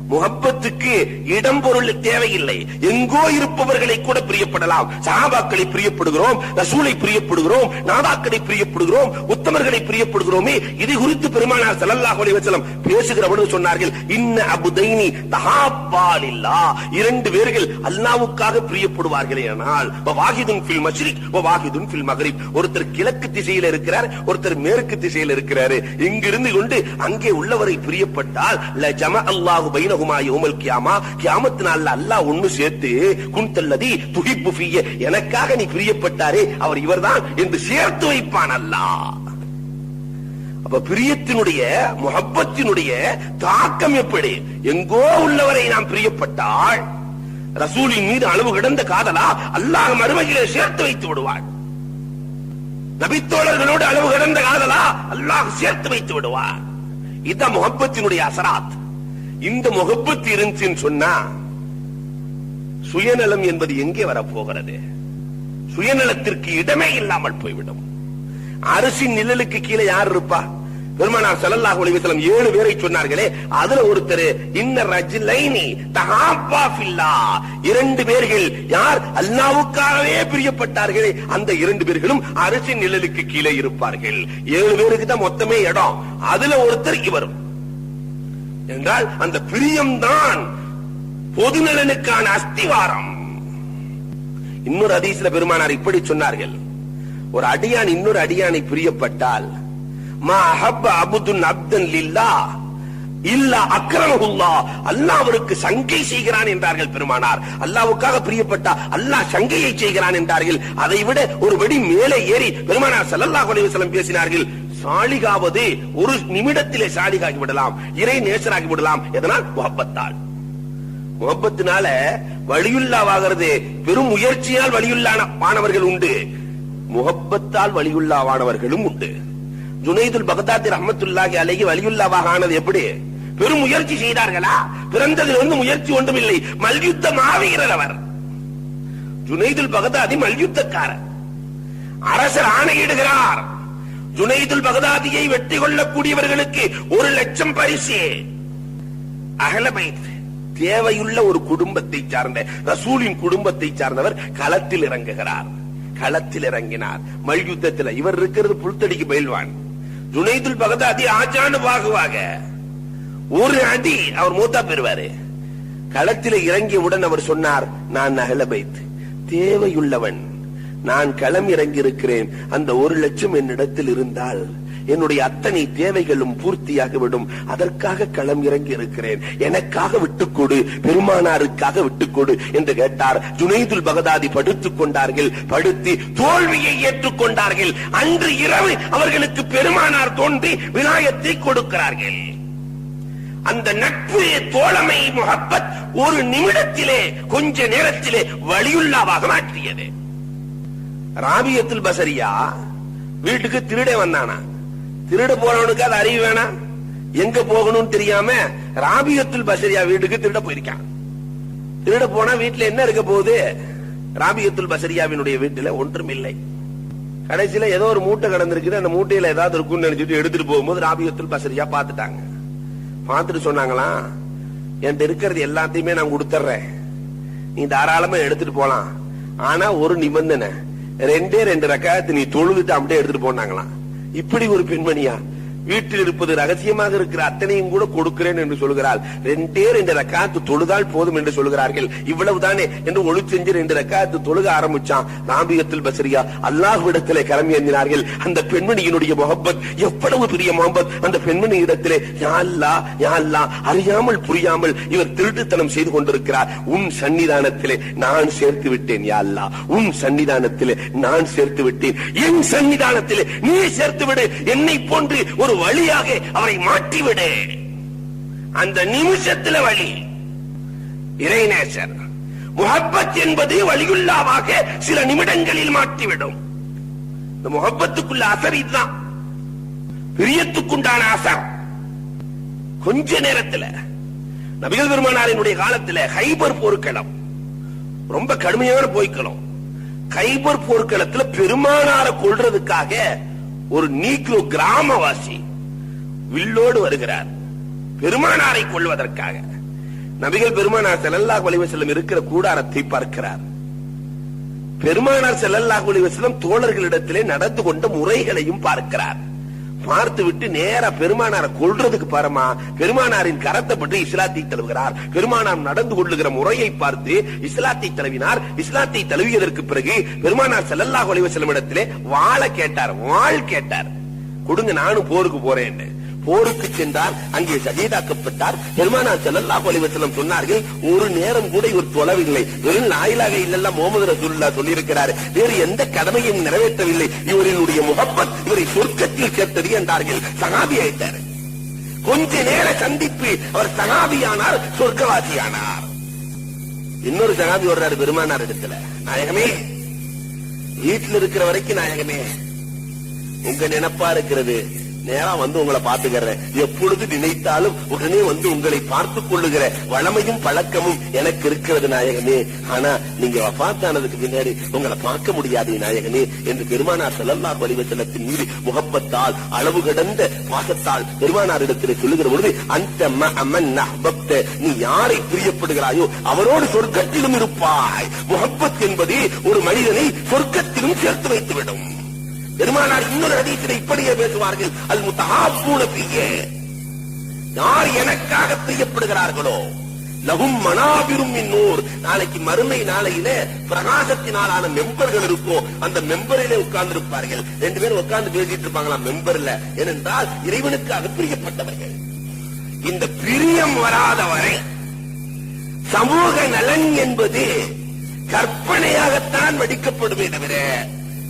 முஹப்பத்துக்கு இடம் பொருள் தேவையில்லை. எங்கோ இருப்பவர்களை கூட பிரியப்படலாம். சஹாபாக்களை பிரியப்படுகிறோம், ரசூலை பிரியப்படுகிறோம், நாதாக்களை பிரியப்படுகிறோம், உத்தமர்களை பிரியப்படுகிறோமே. இது குறித்து பெருமானார் ஸல்லல்லாஹு அலைஹி வஸல்லம் பேசுகிற பொழுது சொன்னார்கள், இன்ன அபுதைனி தஹாப்பா லில்லாஹ், இரண்டு பேர்கள் அல்லாஹ்வுக்காக பிரியப்படுவார்களே ஆனால் வவாஹிதுன் ஃபில் மஷ்ரிக் வவாஹிதுன் ஃபில் மக்ரிப், ஒருத்தர் கிழக்கு திசையில் இருக்கிறார், ஒருத்தர் மேற்கு திசையில் இருக்கிறார். இங்கிருந்து கொண்டு அங்கே உள்ளவரை பிரியப்பட்டால் லஜமா அல்லாஹு பைன கியாமத் நாள்ல அல்லாஹ் ஒன்னு சேர்த்து குன்தல்லதி துஹிப்பு ஃபிய, எனக்காக நீ பிரியப்பட்டாரே அவர் இவர்தான் என்று சேர்த்து வைப்பான் அல்லாஹ். அப்ப பிரியத்தினுடைய முஹப்பத்தினுடைய தாக்கம் எப்படி? எங்கோ உள்ளவரை நாம் பிரியப்பட்டால் ரசூலின் மீது அளவு கிடந்த காதலா அல்லாஹ் மறுமையிலே சேர்த்து வைத்து விடுவான். நபித்தோழர்களோடு அளவு கிடந்த காதலா அல்லாஹ் சேர்த்து வைத்து விடுவான். இதுதான் முஹப்பத்தினுடைய அசராத். இந்த முஹப்பத் இருந்துச்சுன்னு சொன்னா சுயநலம் என்பது எங்கே வரப்போகிறது? சுயநலத்திற்கு இடமே இல்லாமல் போய்விடும். அரசின் நிழலுக்கு கீழே யார் இருப்பா? பெருமானார் ஸல்லல்லாஹு அலைஹி வஸல்லம் 7 பேரை சொன்னார்களே, அதுல ஒருத்தர் இன்ன ரஜுலைனி தஹாப்பா ஃபில்லாஹ், 2 பேர்கள் யார் அல்லாஹ்வுக்காகவே பிரியப்பட்டார்களே அந்த 2 பேர்களும் அரசின் நிழலுக்கு கீழே இருப்பார்கள். 7 பேருக்கு தான் மொத்தமே இடம், அதுல ஒருத்தர் இவரும் என்றால் அந்த பிரியம்தான் பொதுநலனுக்கான அஸ்திவாரம். இன்னொரு ஹதீஸ்ல பெருமானார் இப்படி சொன்னார்கள், ஒரு அடியான் இன்னொரு அடியானை பிரியப்பட்டால் மா அஹப்ப அப்துன் அப்தன் லில்லாஹ் இல்லா அக்ரமஹுல்லாஹ், அல்லாஹ் அவருக்கு சங்கை செய்கிறான் என்றார்கள் பெருமானார். அல்லாஹ்வுக்காக பிரியப்பட்டா அல்லாஹ் சங்கையை செய்கிறான் என்றார்கள். அதை விட ஒரு படி மேலே ஏறி பெருமானார் ஸல்லல்லாஹு அலைஹி வஸல்லம் பேசினார்கள், சாலிகாவது ஒரு நிமிடத்திலே சாலிகாகி விடலாம், இறை நேசராகி விடலாம். எதனால்? முஹப்பத்தால். முஹப்பத்தினால வலியுல்லாவாகிறது பெரும் முயற்சியால் வலியுல்லாவானவர்கள் உண்டு, முஹப்பத்தால் வலியுல்லாவானவர்களும் உண்டு. ஜுனைதுல் பக்தாதி ரஹ்மத்துல்லாஹி அலைஹி வலியுல்லாவாக ஆனது எப்படி? பெரும் முயற்சி செய்தார்களா? பிறந்ததிலிருந்து முயற்சி ஒன்றுமில்லை. மல்யுத்த மாவீரர் அவர். ஜுனைதுல் பகதாதி மல்யுத்தக்காரர். அரசர் ஆணையிடுகிறார், ஜுனைதுல் பகதாதியை வெற்றி கொள்ளக்கூடியவர்களுக்கு 1,00,000 பரிசு. அஹ்ல பைத், தேவையுள்ள ஒரு குடும்பத்தை சார்ந்த ரசூலின் குடும்பத்தை சார்ந்தவர் களத்தில் இறங்குகிறார். களத்தில் இறங்கினார் மல்யுத்தத்தில். இவர் இருக்கிறது புல்தடிக்கு பயில்வான். ஜுனைதுல் பகதாதி ஆஜானு பாகுவாக ஒரு அடி அவர் மூத்தா பெறுவாரு. களத்தில் இறங்கியவுடன் அவர் சொன்னார், நான் அஹ்ல பைத், தேவையுள்ளவன், நான் களம் இறங்கி இருக்கிறேன். அந்த 1,00,000 என்னிடத்தில் இருந்தால் என்னுடைய அத்தனை தேவைகளும் பூர்த்தியாகிவிடும். அதற்காக களம் இறங்கி இருக்கிறேன். எனக்காக விட்டுக்கொடு, பெருமானாருக்காக விட்டுக்கொடு என்று கேட்டார். ஜுனைதுல் பகதாதி படுத்துக் கொண்டார்கள். படுத்து தோல்வியை ஏற்றுக்கொண்டார்கள். அன்று இரவு அவர்களுக்கு பெருமானார் தோன்றி விலாயத்தை கொடுக்கிறார்கள். அந்த நட்பு, தோழமை, முஹப்பத் ஒரு நிமிடத்திலே, கொஞ்ச நேரத்திலே வலியுல்லாவாக மாற்றியது. ராபியத்துல் பஸரியா வீட்டுக்கு திருட வந்தானா? திருட போறவனுக்கு அது அறிவு வேணாம்? எங்க போகணும்னு தெரியாம ராபியத்துல் பஸரியா வீட்டுக்கு திருட போயிருக்கான். திருட போனா வீட்டுல என்ன இருக்க போகுது? ராபியத்துல் பஸரியாவினுடைய வீட்டுல ஒன்றும் இல்லை. கடைசியில ஏதோ ஒரு மூட்டை கடந்திருக்குது, அந்த மூட்டையில ஏதாவது இருக்கும்னு நினைச்சிட்டு எடுத்துட்டு போகும்போது ராபியத்துல் பஸரியா பாத்துட்டாங்க. பார்த்துட்டு சொன்னாங்களா, என்கிட்ட இருக்கிறது எல்லாத்தையுமே நான் கொடுத்துறேன், நீ தாராளமா எடுத்துட்டு போலாம். ஆனா ஒரு நிபந்தனை, 2 ரக்காத்து நீ தொழுதுட்டு அப்படியே எடுத்துட்டு போனாங்களாம். இப்படி ஒரு பெண்மணியா? வீட்டில் இருப்பது ரகசியமாக இருக்கிற அத்தனையும் கூட கொடுக்கிறேன் என்று சொல்கிறாள். 2 ரக்காத்து தொழுதால் போதும் என்று சொல்கிறார்கள். இவ்வளவுதானே என்று ஒளி செஞ்சு 2 ரக்காத்து தொழுக ஆரம்பிச்சான். ராபியத்துல் பஸரியா அல்லாஹ்விடத்திலே கரம் ஏந்தினார்கள். அந்த பெண்மணியினுடைய முஹப்பத் எவ்வளவு பெரிய முஹப்பத்! அந்த பெண்மணி இடத்திலே, யா அல்லாஹ், யா அல்லாஹ், அறியாமல் புரியாமல் இவர் திருட்டுத்தனம் செய்து கொண்டிருக்கிறார். உன் சன்னிதானத்திலே நான் சேர்த்து விட்டேன். யா அல்லாஹ், உன் சன்னிதானத்திலே நான் சேர்த்து விட்டேன். என் சன்னிதானத்திலே நீ சேர்த்து விடு. என்னை போன்று ஒரு வழியாக அவரை மாற்றிவிடு. அந்த நிமிஷத்துல வழி. இறைநேசர் முஹப்பத் என்பது வலியுல்லாவாக சில நிமிடங்களில் மாற்றிவிடும். இந்த முஹப்பத்துக்குள்ள அசர் இதுதான், பிரியத்துக்குண்டான அசர். கொஞ்ச நேரத்தில் நபிகள் பெருமானாரினுடைய காலத்தில் கைபர் போர்க்களம் ரொம்ப கடுமையான போய்க்களம். கைபர் போர்க்களத்தில் பெருமானாரை கொல்றதுக்காக ஒரு நீக்ரோ கிராமவாசி வில்லோடு வருகிறார், பெருமானாரை கொள்வதற்காக. நபிகள் பெருமானார் ஸல்லல்லாஹு அலைஹி வஸல்லம் இருக்கிற கூடாரத்தை பார்க்கிறார். பெருமானார் ஸல்லல்லாஹு அலைஹி வஸல்லம் தோழர்களிடத்திலே நடந்து கொண்ட முறைகளையும் பார்க்கிறார். பார்த்து விட்டு நேரா பெருமானாரை கொல்றதுக்கு பாருமா, பெருமானாரின் கரத்தை பற்றி இஸ்லாத்தை தழுவுகிறார். பெருமானார் நடந்து கொள்ளுகிற முறையை பார்த்து இஸ்லாத்தை தழுவினார். இஸ்லாத்தை தழுவியதற்கு பிறகு பெருமானார் ஸல்லல்லாஹு அலைஹி வஸல்லம் இடத்திலே வாளை கேட்டார், வாள் கேட்டார். கொடுங்க, நானும் போருக்கு போறேன். போருக்கு சென்றார், அங்கே ஷஹீதாக்கப்பட்டார். பெருமானார் ஸல்லல்லாஹு அலைஹி வஸல்லம் சொன்னார்கள், ஒரு நேரம் கூட இவர் தொழவில்லை. வெறும் லா இலாஹா இல்லல்லாஹ் முஹம்மது ரசூலுல்லாஹ் சொல்லியிருக்கிறார், வேறு எந்த கடமையும் நிறைவேற்றவில்லை. இவரினுடைய முஹப்பத் இவரை சொர்க்கத்தில் சேர்த்தது என்றார்கள். சஹாபி ஆயிட்டார். கொஞ்ச நேர சந்திப்பு, அவர் சஹாபியானார், சொர்க்கவாசியானார். இன்னொரு சஹாபி வர்றாரு பெருமானார் இடத்துல, நாயகமே, வீட்டில் இருக்கிற வரைக்கும் நாயகமே உங்க நினைப்பா இருக்கிறது, நேரா வந்து உங்களை பார்த்துக்கிறேன். எப்பொழுது நினைத்தாலும் உடனே வந்து உங்களை பார்த்துக் கொள்ளுகிற வளமையும் பழக்கமும் எனக்கு இருக்கிறது நாயகமே. ஆனா நீங்க வஃபாத்தானதுக்கு பின்னாடி உங்களை பார்க்க முடியாது நாயகமே என்று பெருமானார் ஸல்லல்லாஹு அலைஹி வஸல்லத்தின் மீது முஹப்பத்தால், அளவு கடந்த பாசத்தால் பெருமானாரிடத்தில் சொல்லுகிற பொழுது, அந்த மஅமன் அஹ்பப்த, நீ யாரை பிரியப்படுகிறாயோ அவரோடு சொர்க்கத்திலும் இருப்பாய். முஹப்பத் என்பது ஒரு மனிதனை சொர்க்கத்திலும் சேர்த்து வைத்துவிடும். பெருமானார் இன்னொரு ஹதீஸிலே இப்படியே பேசுவார்கள், அல் முத்தஹாப்பூன ஃபியே, யார் எனக்காக பிரியப்படுகிறார்களோ, லஹும் மனாபிரும் மின் நூர், நாளைக்கு மறுமை நாளையில பிரகாசத்தினாலான மெம்பர்கள் இருக்கும். அந்த மெம்பரிலே உட்கார்ந்து இருப்பார்கள். 2 பேரும் உட்கார்ந்து பேசிட்டு இருப்பாங்களாம் மெம்பர்ல. ஏனென்றால் இறைவனுக்காக பிரியப்பட்டவர்கள். இந்த பிரியம் வராதவரை சமூக நலன் என்பது கற்பனையாகத்தான் வடிக்கப்படுமே தவிர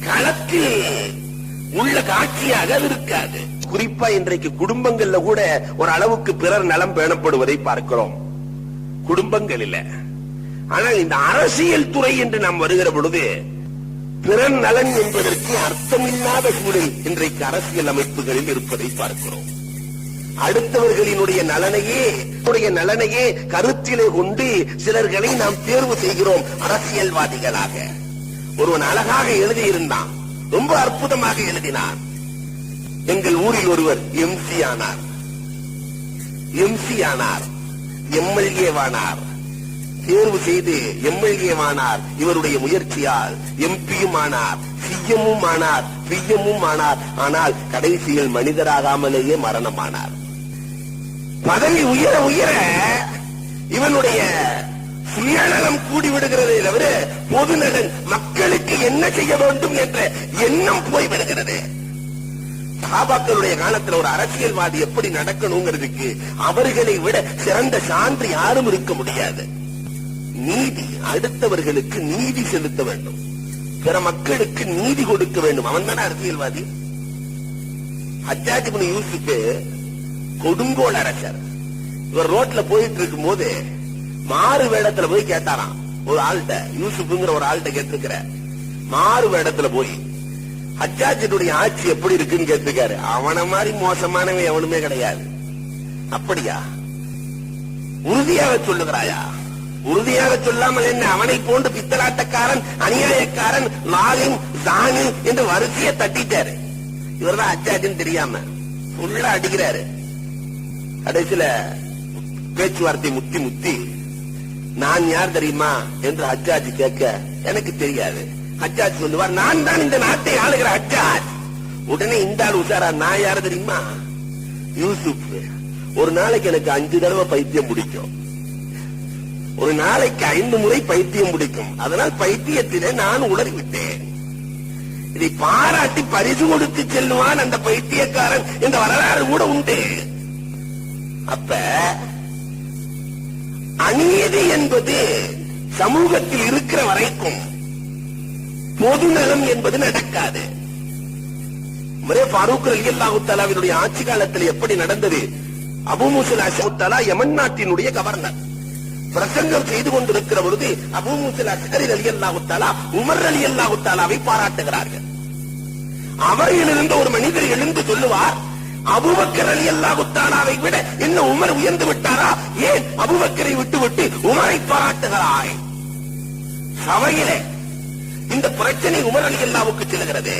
களத்தில் உள்ள காட்சியாக இருக்காது. குறிப்பா இன்றைக்கு குடும்பங்கள்ல கூட ஒரு அளவுக்கு பிறர் நலம் பேணப்படுவதை பார்க்கிறோம், குடும்பங்களில். ஆனால் இந்த அரசியல் துறை என்று நாம் வருகிற பொழுது பிறர் நலன் என்பதற்கு அர்த்தமில்லாத சூழல் இன்றைக்கு அரசியல் அமைப்புகளில் இருப்பதை பார்க்கிறோம். அடுத்தவர்களினுடைய நலனையே கருத்திலே கொண்டு சிலர்களை நாம் தேர்வு செய்கிறோம் அரசியல்வாதிகளாக. ஒருவன் அழகாக எழுதியிருந்தான், ரொம்ப அற்புதமாக எழுதினார். எங்கள் ஊரில் ஒருவர் எம்சி ஆனார், எம்எல்ஏவானார், தேர்வு செய்து எம்எல்ஏவானார். இவருடைய முயற்சியால் எம்பியும் ஆனார், சிஎம்மும் ஆனார், பிஎம்மும் ஆனார். ஆனால் கடைசியில் மனிதராகாமலேயே மரணமானார். பதவி உயர உயர இவனுடைய சுயநலம் கூடிவிடுகிறதே தவிர பொதுநலன், மக்களுக்கு என்ன செய்ய வேண்டும் என்ற எண்ணம் போய்விடுகிறது. சஹாபாக்களுடைய காலத்தில் ஒரு அரசியல்வாதி எப்படி நடக்கணுங்கிறதுக்கு அவர்களை விட சிறந்த சான்று யாரும் இருக்க முடியாது. நீதி, அடுத்தவர்களுக்கு நீதி செலுத்த வேண்டும், பிற மக்களுக்கு நீதி கொடுக்க வேண்டும். அவன் தானே அரசியல்வாதி. ஹஜ்ஜாஜ் இப்னு யூசுப் கொடுங்கோல் அரசர். இவர் ரோட்ல போயிட்டு இருக்கும் போது மாறு வேடத்துல போய் கேட்டாராம் ஒரு ஆள்கிட்ட, யூசுப்ங்கிற ஒரு ஆள்கிட்ட கேட்டிருக்கிற, மாறு வேடத்துல போய் ஹஜ்ஜாஜுடைய ஆட்சி எப்படி இருக்குன்னு கேட்டிருக்காரு. அவனை மாதிரி மோசமானவன் எவனுமே கிடையாது. அப்படியா? உறுதியாக சொல்லுகிறாயா? உறுதியாக சொல்லாமல் என்ன? அவனை போன்று பித்தலாட்டக்காரன், அநியாயக்காரன், லாலிம், சாணி என்று வரிசையை தட்டிட்டாரு. இவர்தான் ஹஜ்ஜாஜ்னு தெரியாம உள்ள அடிக்கிறாரு. கடைசியில பேச்சுவார்த்தை முத்தி நான் யார் தெரியுமா என்று ஹஜ்ஜாஜ் கேட்க, எனக்கு தெரியாது. ஹஜ்ஜாஜ் சொல்லுவார், நான் தான் இந்த நாட்டை ஆளுகிற ஹஜ்ஜாஜ். உடனே இந்த ஆள் உஷாரா, நான் யாரு தெரியுமா? யூசுப். ஒரு நாளைக்கு எனக்கு 5 தடவை பைத்தியம் பிடிக்கும், ஒரு நாளைக்கு 5 முறை பைத்தியம் பிடிக்கும். அதனால் பைத்தியத்திலே நான் உளறிவிட்டேன். இதை பாராட்டி பரிசு கொடுத்து செல்லுவான் அந்த பைத்தியக்காரன் என்ற வரலாறு கூட உண்டு. அப்ப அநீதி என்பது சமூகத்தில் இருக்கிற வரைக்கும் பொதுநலம் என்பது நடக்காது. ஃபாரூக் ரலியல்லாஹு தஆலாவினுடைய ஆட்சி காலத்தில் எப்படி நடந்தது? அபூ மூஸா அஷ்அரி யமன் நாட்டினுடைய கவர்னர் பிரசங்கம் செய்து கொண்டிருக்கிற பொழுது அபூ மூஸா அஷ்அரி ரலியல்லாஹு தஆலா உமர் ரலியல்லாஹு தஆலாவை பாராட்டுகிறார்கள். அவரிலிருந்து ஒரு மனிதர் எழுந்து சொல்லுவார், அபூபக்கர் ரலியல்லாஹு தஆலாவை விட என்ன உமர் உயர்ந்து விட்டாரா? ஏன் அபூபக்கரை விட்டு உமரை பாராட்டுகிறாய்? சபையிலே இந்த பிரச்சனை உமர் ரலியல்லாஹுக்கு செல்கிறது.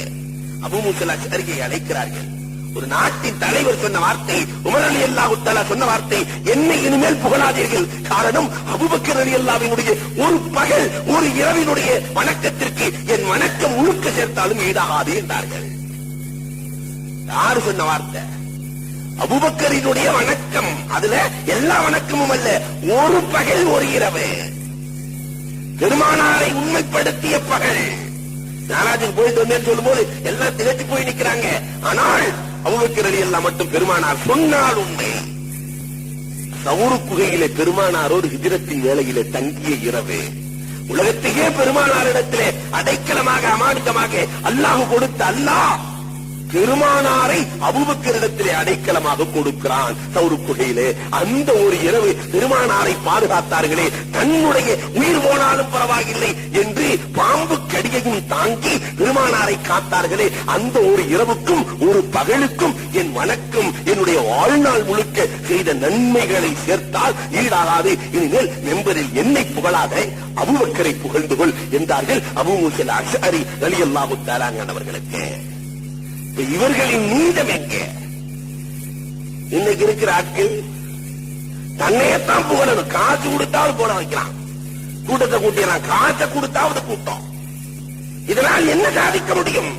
அபூ மூஸா அஷ்அரியை அழைக்கிறார்கள். ஒரு நாட்டின் தலைவர் சொன்ன வார்த்தை, உமர் ரலியல்லாஹு தஆலா சொன்ன வார்த்தை, என்னை இனிமேல் புகழாதீர்கள். காரணம், அபூபக்கர் ரலியல்லாஹுவினுடைய ஒரு பகல், ஒரு இரவினுடைய வணக்கத்திற்கு என் வணக்கம் முழுக்க சேர்த்தாலும் ஈடாகாது என்றார்கள். யாரு சொன்ன வார்த்தை? அபூபக்கரினுடைய வணக்கம். அதுல எல்லா வணக்கமும் அல்ல, ஒரு பகல் ஒரு இரவு, பெருமானாரை உண்மைப்படுத்திய பகல். நாராஜுக்கு போயிட்டு வந்தேன்னு சொல்லும் போது எல்லாம் திகழ்ச்சி போய் நிக்கிறாங்க. ஆனால் அபூபக்கர் ரலியல்லாஹு மட்டும் பெருமானார் சொன்னால் உண்மை. சவுரு குகையிலே பெருமானாரோடு ஹிஜ்ரத்தின் வேளையிலே தங்கிய இரவு, உலகத்தையே பெருமானாரிடத்திலே அடைக்கலமாக அமானிதமாக அல்லாஹ் கொடுத்த அல்லாஹ் பெருமானாரை அபூபக்கரிடத்திலே அடைக்கலமாக கொடுக்கிறான் சவுரு குகையிலே. அந்த ஒரு இரவு பெருமானாரை பாதுகாத்தார்களே, தன்னுடைய உயிர் போனாலும் பரவாயில்லை என்று பாம்பு கடியையும் தாங்கி பெருமானாரை காத்தார்களே, அந்த ஒரு இரவுக்கும் ஒரு பகலுக்கும் என் வணக்கம், என்னுடைய வாழ்நாள் முழுக்க செய்த நன்மைகளை சேர்த்தால் ஈடாகாது. இனிமேல் மெம்பரில் என்னை புகழாத அபூபக்கரை புகழ்ந்து கொள் என்றார்கள் அபூ மூஸா அஷ்அரி ரலியல்லாஹு தஆலா அவர்களுக்கு. இவர்களின் நீதம் எங்கே? இன்னைக்கு இருக்கிற ஆட்கள் தன்னையத்தான் புகழணும். காசு கொடுத்தாவது போட வைக்கலாம், கூட்டத்தை கூட்டிடலாம், காசை கொடுத்தாவது கூட்டம். இதனால் என்ன சாதிக்க முடியும்?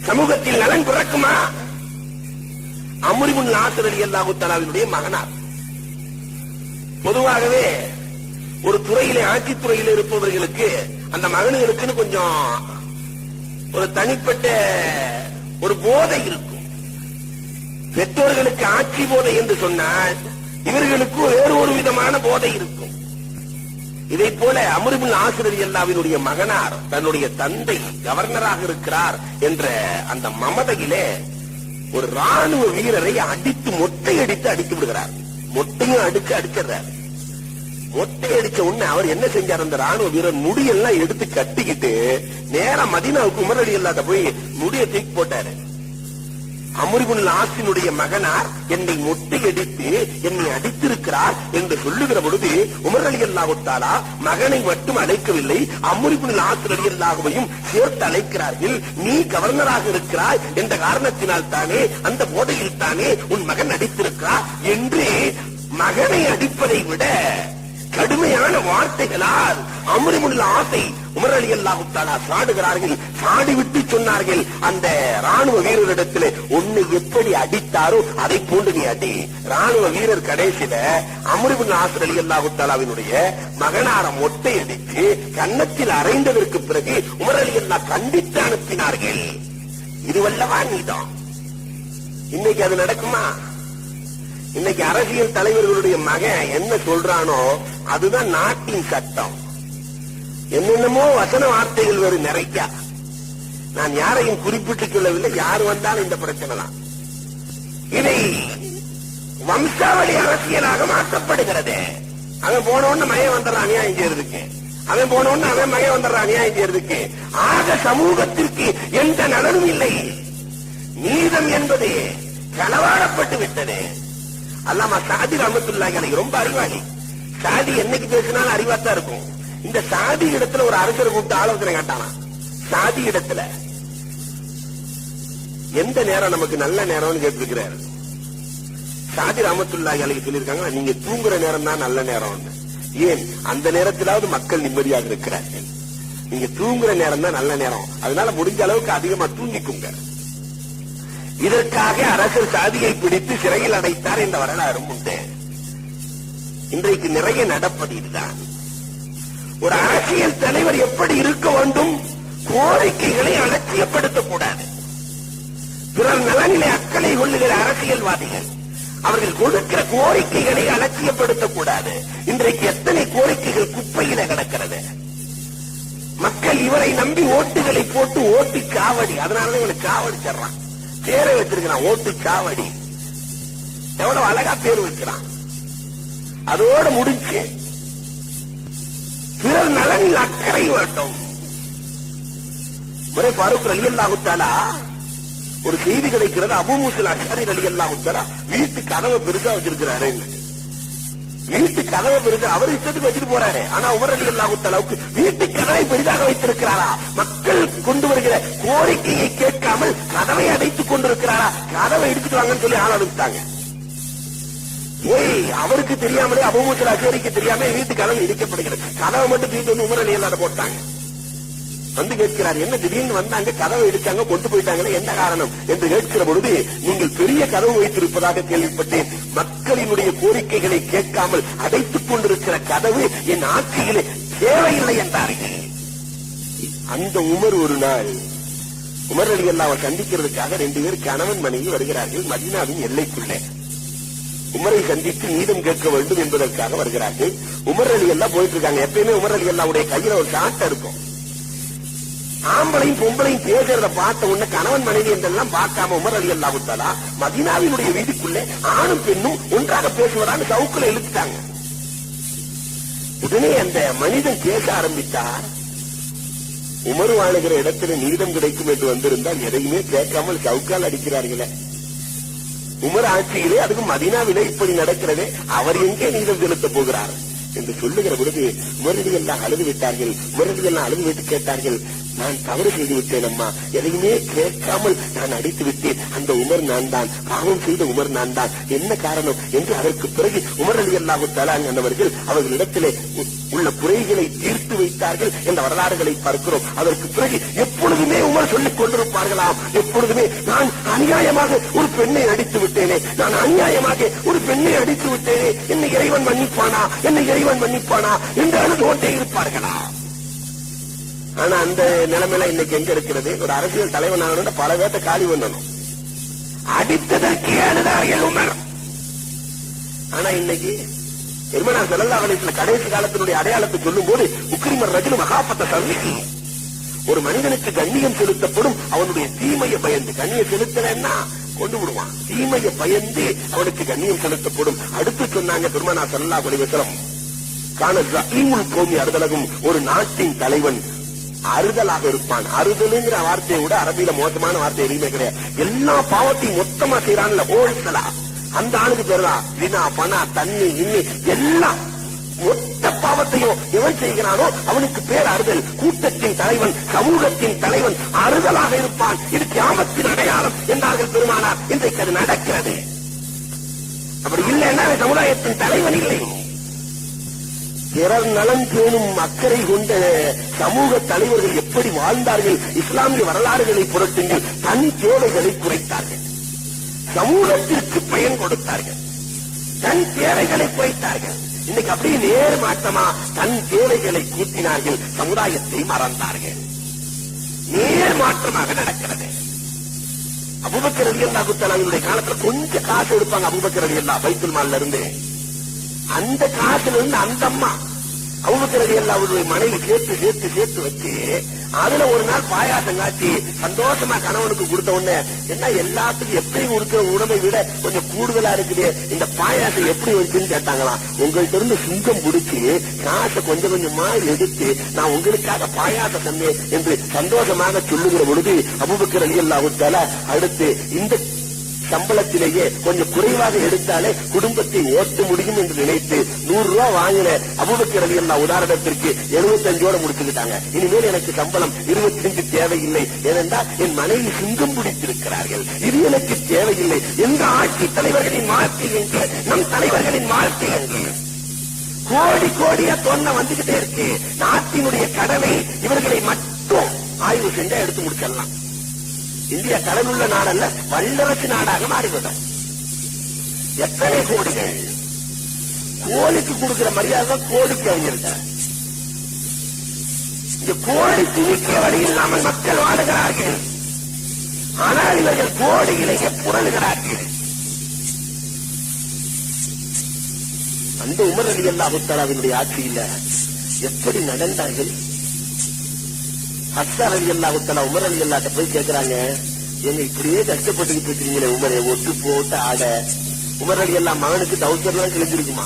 சமூகத்தில் நலன் பிறக்குமா? அம்ர் இப்னு ஆஸ் ரலியல்லாஹு தஆலாவினுடைய மகனார். பொதுவாகவே ஒரு துறையிலே, ஆட்சித்துறையில் இருப்பவர்களுக்கு அந்த மகன்களுக்குன்னு கொஞ்சம் ஒரு தனிப்பட்ட ஒரு போதை இருக்கும். பெற்றோர்களுக்கு ஆட்சி போதை என்று சொன்னால் இவர்களுக்கு வேறு ஒரு விதமான போதை இருக்கும். இதை போல அம்ர் இப்னு ஆஸ் ரலியல்லாஹுவினுடைய மகனார் தன்னுடைய தந்தை கவர்னராக இருக்கிறார் என்ற அந்த மமதையிலே ஒரு ராணுவ வீரரை அடித்து மொட்டையடித்து அடித்து விடுகிறார். மொட்டையும் அடிச்சிடுறார். மொட்டை அடிச்ச உடனே அவர் என்ன செஞ்சார்? அந்த ராணுவ வீரர் முடியெல்லாம் எடுத்து கட்டிக்கிட்டு நேரா மதீனாவுக்கு உமர் ரலியல்லாஹு போய் முடிய தூக்கி போட்டாரு. அம்ர் இப்னு ஆஸினுடைய மகனார் என்னை மொட்டையடித்து என்னை அடித்திருக்கிறார் என்று சொல்லுகிற பொழுது உமர் ரலியல்லாஹு தஆலா மகனை மட்டும் அழைக்கவில்லை, அம்ர் இப்னு ஆஸ் ரலியல்லாஹுவையும் சேர்த்து அழைக்கிறார்கள். நீ கவர்னராக இருக்கிறாய் என்ற காரணத்தினால் தானே, அந்த போதையில் தானே உன் மகன் அடித்திருக்கிறார் என்று மகனை அடிப்பதை விட கடுமையான வார்த்தைகளால் அம்ர் இப்னு ஆஸை உமர் ரலியல்லாஹு தஆலா சாடுகிறார்கள். சாடிவிட்டு சொன்னார்கள், அந்த ராணுவ வீரரிடத்தில் உன்னை எப்படி அடித்தாரோ அதை போன்று நீ அடி. ராணுவ வீரர் கடைசியில அம்ர் இப்னு ஆஸ் ரலியல்லாஹு தஆலாவினுடைய மகனார மொட்டை அடித்து கன்னத்தில் அறைந்ததற்கு பிறகு உமர் ரலியல்லாஹு கண்டித்து அனுப்பினார்கள். இதுவல்லவா நீதான். இன்னைக்கு அது நடக்குமா? இன்னைக்கு அரசியல் தலைவர்களுடைய மகன் என்ன சொல்றானோ அதுதான் நாட்டின் சட்டம். என்னென்னமோ வசன வார்த்தைகள் வேறு நிறைய. நான் யாரையும் குறிப்பிட்டுக் கொள்ளவில்லை, யார் வந்தாலும் இந்த பிரச்சனை தான். இதை வம்சாவளி அரசியலாக மாற்றப்படுகிறது. அவன் போனவொன்னு மகன் வந்துடுறான் அநியாயம் செய்யறதுக்கு, அவன் போனவொன்னு அவன் மகன் வந்துடுறான் அநியாயம் செய்யறதுக்கு. ஆக சமூகத்திற்கு எந்த நலனும் இல்லை. நீதம் என்பது களவாடப்பட்டு விட்டது. அல்லாமா சாதி ரஹ்மத்துல்லாஹி அலைஹி ரொம்ப அறிவாளி. சாதி என்னைக்கு பேசினாலும் அறிவாத்தான் இருக்கும். இந்த சாதி இடத்துல ஒரு அரசர் கூப்பிட்டு ஆலோசனை கேட்டானா, சாதி இடத்துல எந்த நேரம் நமக்கு நல்ல நேரம்னு கேட்டிருக்கிறார். சாதி ரஹ்மத்துல்லாஹி அலைஹி சொல்லியிருக்காங்க, நீங்க தூங்குற நேரம் தான் நல்ல நேரம். ஏன்? அந்த நேரத்திலாவது மக்கள் நிம்மதியாக இருக்கிறார்கள். நீங்க தூங்குற நேரம் தான் நல்ல நேரம், அதனால முடிஞ்ச அளவுக்கு அதிகமா தூங்கிக்குங்க. இதற்காக அரசர் சாதியை பிடித்து சிறையில் அடைத்தார் என்ற வரலாறும் உண்டு. இன்றைக்கு நிறைய நடப்பது இதுதான். ஒரு அரசியல் தலைவர் எப்படி இருக்க வேண்டும்? கோரிக்கைகளை அலட்சியப்படுத்தக்கூடாது. பிறர் நலனிலே அக்கறை கொள்ளுகிற அரசியல்வாதிகள் அவர்கள் கொடுக்கிற கோரிக்கைகளை அலட்சியப்படுத்தக்கூடாது. இன்றைக்கு எத்தனை கோரிக்கைகள் குப்பையில கிடக்கிறது. மக்கள் இவரை நம்பி ஓட்டுகளை போட்டு ஓட்டு சாவடி, அதனாலதான் இவனை சாவடி தர்றான், பேரை வச்சிருக்கிறான் ஓட்டு சாவடி. எவ்வளவு அழகா பேர் வைக்கிறான். அதோடு முடிச்சு பிறர் நலனில் அக்கறை வேண்டும். முறை ஃபாரூக் ரலியல்லாஹு தஆலா ஒரு செய்தி கிடைக்கிறது, அபூ மூஸா அஷ்அரி ரலியல்லாஹு தஆலா வீட்டு கதவை பெருசா வச்சிருக்கிறாரு. வீட்டு கதவை பெருசா அவர் இஷ்டத்துக்கு வச்சுட்டு போறாரு. ஆனா உமர் ரலியல்லாஹு தஆலாவுக்கு வீட்டு கதவை பெரிதாக வைத்திருக்கிறாரா? மக்கள் கொண்டு வருகிற கோரிக்கையை கேட்காமல் கதவை அடைத்துக் கொண்டிருக்கிறாரா? கதவை எடுத்துட்டு வாங்கன்னு சொல்லி ஆள் அனுப்பிட்டாங்க. அவருக்கு தெரியாமலே அபூ மூஸா அஷ்அரிக்கு தெரியாம வீட்டு கதவை இடிக்கப்படுகிறது. கதவை மட்டும் தூக்கி வந்து உமர் ரலியல்லாஹு போட்டாங்க. வந்து கேட்கிறார், என்ன திடீர்னு வந்தாங்க, கதவை இடிச்சாங்க, கொண்டு போயிட்டாங்களே, என்ன காரணம் என்று கேட்கிற பொழுது, நீங்கள் பெரிய கதவு வைத்திருப்பதாக கேள்விப்பட்டேன். மக்களினுடைய கோரிக்கைகளை கேட்காமல் அடைத்துக் கொண்டிருக்கிற கதவு என் ஆட்சியிலே தேவையில்லை என்றார்கள். அந்த உமர் ஒரு நாள் உமர் ரலியல்லாஹு சந்திக்கிறதுக்காக 2 பேர் கணவன் மனைவி வருகிறார்கள். மதீனாவின் எல்லைக்குள்ளே உமரை சந்தித்து நீதம் கேட்க வேண்டும் என்பதற்காக வருகிறார்கள். உமர் ரலியல்லாஹு போயிட்டு இருக்காங்க. எப்பயுமே உமர் ரலியல்லாஹுடைய கையில ஒரு சாட்டை இருக்கும். ஆம்பளையும் பொம்பளையும் பேசுறத பார்த்த உடனே கணவன் மனைவி என்றெல்லாம் பார்க்காம உமர் ரலியல்லாஹு தஆலா மதீனாவினுடைய வீதிக்குள்ளே ஆணும் பெண்ணும் ஒன்றாக பேசுவதான்னு சவுக்குல இழுத்துட்டாங்க. உடனே அந்த மனிதன் பேச ஆரம்பித்தார். உமர் வாழுகிற இடத்துல நீதம் கிடைக்கும் என்று வந்திருந்தால் எதையுமே கேட்காமல் சவுக்கால் அடிக்கிறார்களே. உமர் ஆட்சியிலே, அதுக்கு மதீனாவிலே இப்படி நடக்கிறதே, அவர் எங்கே நீதம் செலுத்த போகிறார் என்று சொல்லுகிற பொழுது உமர் ரலியல்லாஹு அழுது விட்டார்கள். உமர் ரலியல்லாஹு அழுது விட்டு கேட்டார்கள், நான் தவறு செய்து விட்டேன் அம்மா, எதையுமே கேட்காமல் நான் அடித்து விட்டேன். அந்த உமர் நான் தான், பாவம் செய்த உமர் நான் தான், என்ன காரணம் என்று. அதற்கு பிறகு உமர் ரலியல்லாஹு தஆலா அன்ஹு அவர்களிடத்திலே உள்ள குறைகளை தீர்த்து வைத்தார்கள் என்ற வரலாறுகளை பார்க்கிறோம். அதற்கு பிறகு எப்பொழுதுமே உமர் சொல்லிக் கொண்டிருப்பார்களாம், எப்பொழுதுமே நான் அநியாயமாக ஒரு பெண்ணை அடித்து விட்டேனே, நான் அநியாயமாக ஒரு பெண்ணை அடித்து விட்டேனே, என்னை இறைவன் மன்னிப்பானா, என்னை இறைவன் மன்னிப்பானா என்று அழுது கொண்டே இருப்பார்களா. ஆனா அந்த நிலைமையில இன்னைக்கு எங்க இருக்கிறது? ஒரு அரசியல் தலைவனாக பல பேர்த்த காலி பண்ணணும், அடித்ததற்கு அழுதார்கள் உமர். ஆனா இன்னைக்கு பெருமானார் ஸல்லல்லாஹு அலைஹி வஸல்லம் கடைசி காலத்தினுடைய அடையாளத்தை சொல்லும் போது உக்ரிமர் ரஜுலு மகாபத்த சர்விகி, ஒரு மனிதனுக்கு கண்ணியம் செலுத்தப்படும் அவனுடைய தீமையை பயந்து. கண்ணியம் செலுத்தலன்னா கொண்டு விடுவான், தீமையை பயந்து அவனுக்கு கண்ணியம் செலுத்தப்படும். அடுத்து சொன்னாங்க பெருமானார் ஸல்லல்லாஹு அலைஹி வஸல்லம், கான ஸஈமுல் கௌமி அர்தலகும், ஒரு நாட்டின் தலைவன் அறுதலாக இருப்பான். அறுதலுங்கிற வார்த்தையை விட அரபியில மோசமான வார்த்தை எதுவுமே கிடையாது. எல்லா பாவத்தையும் மொத்தமா செய்யறான்ல ஹோல்சலா, அந்த ஆளுக்கு பேருதான் வினா பணா தண்ணி இன்னி எல்லாம் மொத்த பாவத்தையும் எவன் செய்கிறானோ அவனுக்கு பேர் அறுதல். கூட்டத்தின் தலைவன், சமூகத்தின் தலைவன் அறுதலாக இருப்பான். இது கியாமத்தின் அடையாளம் என்றார்கள் பெருமானார். இன்றைக்கு அது நடக்கிறது. அப்படி இல்லைன்னா சமுதாயத்தின் தலைவன் இல்லை. பிறர் நலன் பேணும் அக்கறை கொண்ட சமூக தலைவர்கள் எப்படி வாழ்ந்தார்கள்? இஸ்லாமிய வரலாறுகளை புரட்டுங்கள். தன் தேவைகளை குறைத்தார்கள், சமூகத்திற்கு பயன் கொடுத்தார்கள், தன் தேவைகளை குறைத்தார்கள். இன்னைக்கு அப்படியே நேர் மாற்றமா தன் தேவைகளை கூட்டினார்கள், சமுதாயத்தை மறந்தார்கள். நேர் மாற்றமாக நடக்கிறது. அபூபக்கர் ரலியல்லாஹு தஆலாவுடைய காலத்துல கொஞ்சம் காசு எடுப்பாங்க. அபூபக்கர் ரலியல்லாஹு பைத்துல் மால்ல இருந்து, அந்த காசுல இருந்து அந்த அம்மா அபூபக்கர் ரலியல்லாஹுடைய மனைவி சேர்த்து சேர்த்து சேர்த்து வச்சு அதுல ஒரு நாள் பாயாசம் காட்டி சந்தோஷமா கணவனுக்கு கொடுத்த உடனே, என்ன எல்லாத்துக்கும் எப்படி கொடுக்கிற உணவை விட கொஞ்சம் கூடுதலா இருக்குது, இந்த பாயாசம் எப்படி வந்துன்னு கேட்டாங்களாம். உங்கள்ட்ட இருந்து சிங்கம் பிடிச்சி காசை கொஞ்சம் கொஞ்சமா எடுத்து நான் உங்களுக்காக பாயாசம் தந்தேன் என்று சந்தோஷமாக சொல்லுகிற பொழுது அபூபக்கர் ரலியல்லாஹு தஆலா அடுத்து இந்த சம்பளத்திலேயே கொஞ்சம் குறைவாக எடுத்தாலே குடும்பத்தை ஓட்ட முடியும் என்று நினைத்து 100 ரூபாய் வாங்கின அபூபக்கர் ரலியல்லாஹு உதாரணத்திற்கு 75 முடிச்சுக்கிட்டாங்க. இனிமேல் எனக்கு சம்பளம் 25 தேவையில்லை, ஏனென்றால் என் மனைவி சிங்கம் பிடித்திருக்கிறார்கள், இது எனக்கு தேவையில்லை. எந்த ஆட்சி தலைவர்களின் வாழ்க்கை என்று, நம் தலைவர்களின் வாழ்க்கை என்று கோடி கோடியா தொன்ன வந்துகிட்டே இருக்கு. நாட்டினுடைய கடமை இவர்களை மட்டும் ஆய்வு செஞ்சா எடுத்து முடிச்சிடலாம். இந்தியா கடலுள்ள நாடல்ல, வல்லரசு நாடாக மாறிவிடும். எத்தனை கோடிகள் கோழிக்கு கொடுக்கிற மரியாதை கோழிக்கு அவங்க இந்த கோழி துணிக்கிற வழி இல்லாமல் மக்கள் வாழுகிறார்கள். ஆனால் இவர்கள் கோடியிலேயே புரளுகிறார்கள். அந்த உமர் ரலியல்லாஹு தஆலாவினுடைய ஆட்சியில் எப்படி நடந்தார்கள்? ஹஸ்ஸான் ரலியல்லாஹு தஆலா உமர் ரலியல்லாஹு போய் கேட்கிறாங்க, எங்க இப்படியே கஷ்டப்பட்டுக்கிட்டு இருக்கிறீங்களே உமரே, ஒட்டு போட்டு ஆட. உமர் ரலியல்லாஹு மகனுக்கு டவுசர்லாம் கிழிஞ்சிருக்குமா,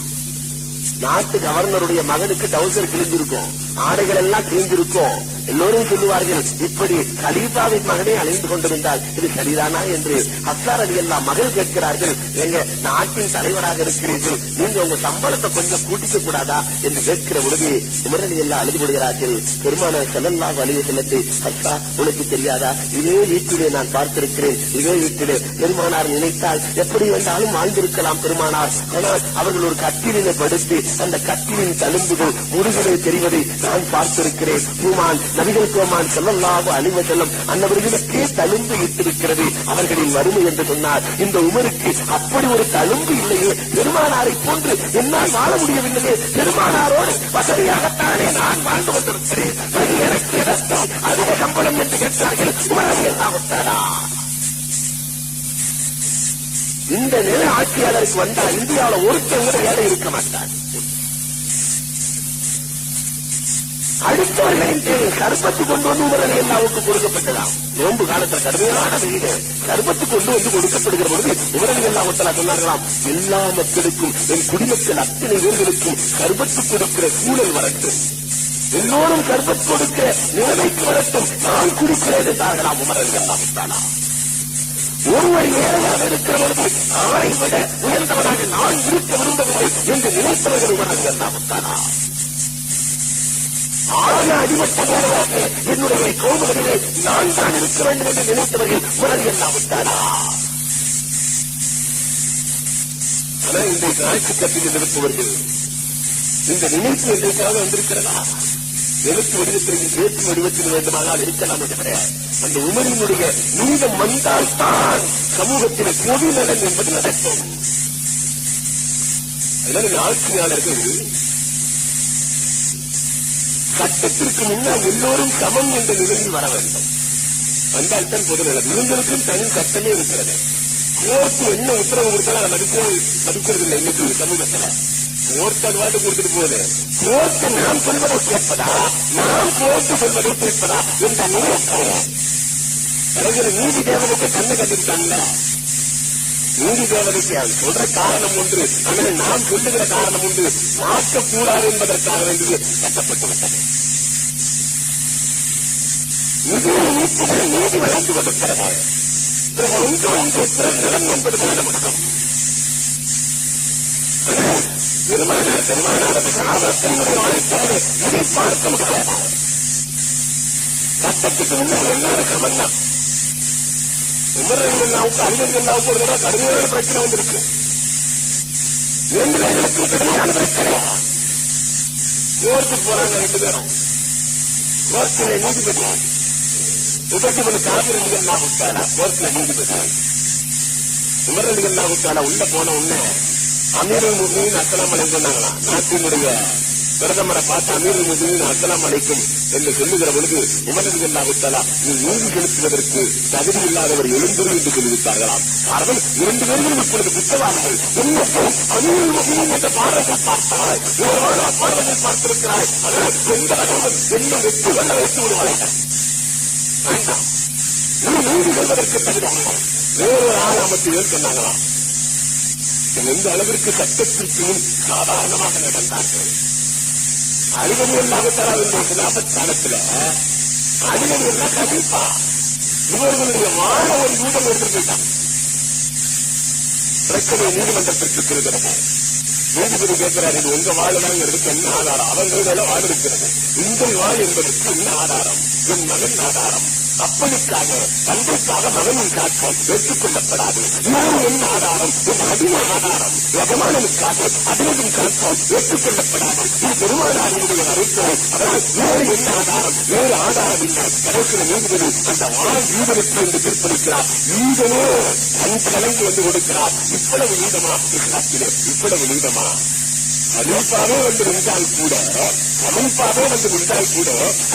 நாட்டு கவர்னருடைய மகனுக்கு டவுசர் கிழிஞ்சிருக்கும், ஆடைகள் எல்லாம் கிழிஞ்சிருக்கும். எல்லோரும் சொல்லுவார்கள், இப்படி கலீஃபாவின் மகனே அணிந்து கொண்டிருந்தால் இது சரிதானா என்று. ஹஸ்ஸான் ரலியல்லாஹு மகள் கேட்கிறார்கள், எங்க நாட்டின் தலைவராக இருக்கிறீர்கள், நீங்க உங்க சம்பளத்தை கொஞ்சம் கூட்டிக்க கூடாதா என்று கேட்கிற பொழுது உமர் ரலியல்லாஹு அழுது கொள்கிறார்கள். பெருமானார் ஸல்லல்லாஹு அலைஹி வஸல்லத்தை, ஹஸ்ஸா உனக்கு தெரியாதா, இதே வீட்டிலே நான் பார்த்திருக்கிறேன், இதே வீட்டிலே பெருமானார் நினைத்தால் எப்படி வேண்டாலும் வாழ்ந்திருக்கலாம் பெருமானார். ஆனால் அவர்கள் ஒரு கட்டிலினை படுத்து அந்த கட்டிலின் தழும்புகள் முதுகலை தெரிவதை நான் பார்த்திருக்கிறேன். பூமான் நபிகள் கோமான் ஸல்லல்லாஹு அலைஹி வஸல்லம் அன்னவர்களுக்கே தழும்பு இட்டிருக்கிறது அவர்களின் வறுமை என்று சொன்னார். இந்த உமருக்கு அப்படி ஒரு தழும்பு இல்லையே, பெருமானாரை போன்று என்னால் வாழ முடியவில்லையே, பெருமானாரோடு வசதியாகத்தானே நான் வாழ்ந்து கொண்டிருக்கிறேன், எனக்கு இடத்தம் அதிக சம்பளம் என்று கேட்டார்கள். உமர் ரலியல்லாஹு தஆலா இந்த நிலை ஆட்சியாளருக்கு வந்தால் இந்தியாவில் ஒருத்தர் கூட வேலை இருக்க மாட்டார். அடுத்தவர்களின் தேவை சர்பத்து கொண்டு வந்து உமர் ரலியல்லாஹுவுக்கு கொடுக்கப்பட்டதாம். நோன்பு காலத்தில் கடுமையான வெயில் சர்பத்து கொண்டு வந்து கொடுக்கப்படுகிற பொழுது உமர் ரலியல்லாஹு தஆலா சொன்னார்களாம், எல்லா மக்களுக்கும் என் குடிமக்கள் அத்தனை பேர்களுக்கும் சர்பத்து கொடுக்கிற சூழல் வரட்டும், எல்லோரும் சர்பத் கொடுக்கிற நிலைமைக்கு வரட்டும், நான் குடிக்கிறேன் என்றார்களாம் உமர் ரலியல்லாஹு தஆலா. ஒருவர் ஏழையாக இருக்கிற பொழுது அவரை விட உயர்ந்தவராக நான் இருக்க விரும்பவில்லை என்று நினைத்தவர்கள் உமர் ரலியல்லாஹு தஆலா. அடிமட்டமாக என்னுடைய கோபுகளிலே நான் தான் இருக்க வேண்டும் என்று நினைத்தவர்கள் உமர் ரலியல்லாஹு தஆலா. ஆனால் இன்றைக்கு ஆட்சி கட்டில் இருப்பவர்கள் இந்த நினைப்பு என்றைக்காக வந்திருக்கிறதா? எழுத்து வடிவத்திற்கு பேச்சு வடிவத்தில் வேண்டுமானால் இருக்கலாம் என்று கிடையாது. அந்த உமரினுடைய நீதம் வந்தால் தான் சமூகத்தில் பொது நலன் என்பது நடக்கும். அதனால் ஆட்சியாளர்கள் சட்டத்திற்கு முன்னால் எல்லோரும் சமம் என்ற நிலையில் வர வேண்டும். வந்தால் தான் பொது நலன். இவங்களுக்கும் தனி சட்டமே இருக்கிறது. கோர்ட்டு என்ன உத்தரவு கொடுத்தாலும் மதிக்கிறதில்லை இன்னைக்கு சமூகத்தில். கோர்ட்டு வாட்டு கொடுத்துட்டு போகுது. கோர்ட்டு நாம் சொல்வதை கேட்பதா, நாம் கோர்ட்டு சொல்வதை கேட்பதா என்ற நிலையில் நீதி தேவனுக்கு கண்ணை கட்டிவிட்டாங்க. நீதி தேவனுக்கு சொல்ற காரணம் ஒன்று, ஆனால் நாம் சொல்லுகிற காரணம் ஒன்று, மாற்றக்கூடாது என்பதற்காக வேண்டியது கட்டப்பட்டு விட்டது. நீதி வழங்கி கொடுக்கிறது. நிலம் என்பது முடியும். இதை பார்க்க முடியாது. சட்டத்துக்கு முன்னால் எல்லாருக்கும் மன்னா உமரல்லாவுக்கு அறிஞர்களுக்கு ஒரு தடவை கடுமையான பிரச்சனை வந்திருக்கு. 2 பேர்களுக்கு கடுமையான பிரச்சனை. கோர்ட்டுக்கு போறாங்க 2 பேரும். கோர்ட்டில் நீதிபதி உபஜீவன காவிரிகள் விட்டாரா? கோர்ட்ல நீதிபதி உமரலிகள் விட்டாரா? உள்ள போன உடனே அமீருல் முஃமினீன் அஸ்ஸலாமு அலைக்கும் சொன்னாங்களாம். நாட்டினுடைய பிரதமரை பார்த்து அமீருல் முஃமினீன் அஸ்ஸலாமு அலைக்கும் என்று சொல்லுகிற பொழுது உமரலிகள் விட்டாரா நீ நீதி செலுத்துவதற்கு தகுதி இல்லாதவர் எழுந்தது என்று சொல்லிவிட்டார்களாம். காரணம் 2 பேர்களும் இப்பொழுது குற்றவாளிகள். அமீருல் முஃமினீன் என்ற பாடத்தை பார்த்தாய், பாடத்தை பார்த்திருக்கிறாய், எந்த அளவில் என்ன வெற்றி வல்ல வைத்து விடுவார்கள். நீதி கொள்வதற்கு தகுதி வேறு ஆறாமத்தில் சொன்னாங்களாம். எந்த அளவிற்கு சட்டத்திற்கு முன் சாதாரணமாக நடந்தார்கள். அடிமணி எல்லாம் தராவின்ற சிலாபத்தானத்தில் அடிமணி எல்லாம் கண்டிப்பா இவர்களுடைய வாழ ஒரு யூதம் எடுத்துக்கிட்டான். பிரச்சனை நீதிமன்றத்திற்கு இருக்கிறது. நீதிபதி கேட்கிறார், இது உங்க வாழ்தாங்கிறதுக்கு என்ன ஆதாரம்? அவர்களோட வாழ் இருக்கிறது. உங்கள் வாழ் என்பதற்கு என்ன ஆதாரம்? என் மகன் ஆதாரம். அப்பனுக்காக தந்தைக்காக மகனின் காட்டம் ஏற்றுக் கொள்ளப்படாது. என்ன ஆதாரம்? என் அடிமை ஆதாரம். எஜமானனுக்காக அடிமையின் காட்டம் ஏற்றுக் கொள்ளப்படாது. இது பெருமானாரினுடைய அறிக்கை. வேறு என்ன ஆதாரம்? வேறு ஆதாரம் இல்லை. கடைசியில் நீதிபதி அந்த வாழ் ஈதனுக்கு என்று தீர்ப்பளிக்கிறார். ஈதனே தன் கலந்து வந்து கொடுக்கிறார். இவ்வளவு நீதமா இஸ்லாத்திலே? இவ்வளவு நீதமா? கலீஃபாவே வந்து நின்றால் கூட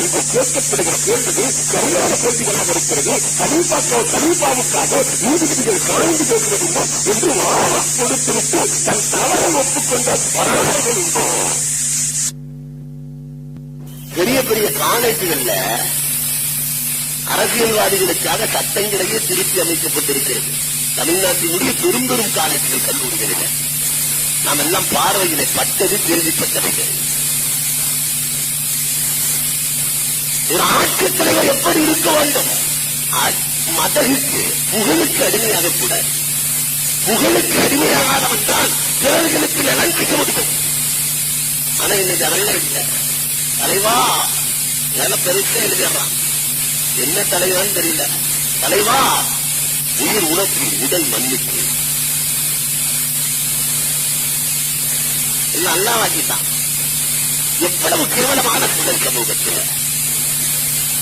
இங்கு கேட்கப்படுகிற கேள்வி சரியான கேள்விகளாக இருக்கிறது. கலீஃபாவுக்காக நீதிபதிகள் காய்ந்து பேசுவதில்லை என்று கொடுத்துவிட்டு தன் தவறை ஒப்புக்கொண்ட வரலாறுகள் உண்டு. பெரிய பெரிய காலேஜுகள்ல அரசியல்வாதிகளுக்காக சட்டங்களையே திருத்தி அமைக்கப்பட்டிருக்கிறது. தமிழ்நாட்டினுடைய பெரும் பெரும் காலேஜுகள், கல்லூரிகளில் நாம் எல்லாம் பார்வையிலே பட்டது, கேள்விப்பட்டவைகள். ஒரு ஆட்சித் தலைவர் எப்படி இருக்க வேண்டும்? மதகுக்கு புகழுக்கு அடிமையாக கூட, புகழுக்கு அடிமையாகாதவன் தான் பிறர்களுக்கு நலன் செய்ய முடியும். ஆனா இன்னைக்கு அதெல்லாம் இல்லை. தலைவா நல்ல பெருசா எழுதிடுறான். என்ன தலைவான்னு தெரியல. தலைவா உயிர் உனக்கு, உடல் மண்ணுக்கு, அல்லா வாக்கிட்டான். எவ்வளவு கேவலமான சூழல் சமூகத்தில்.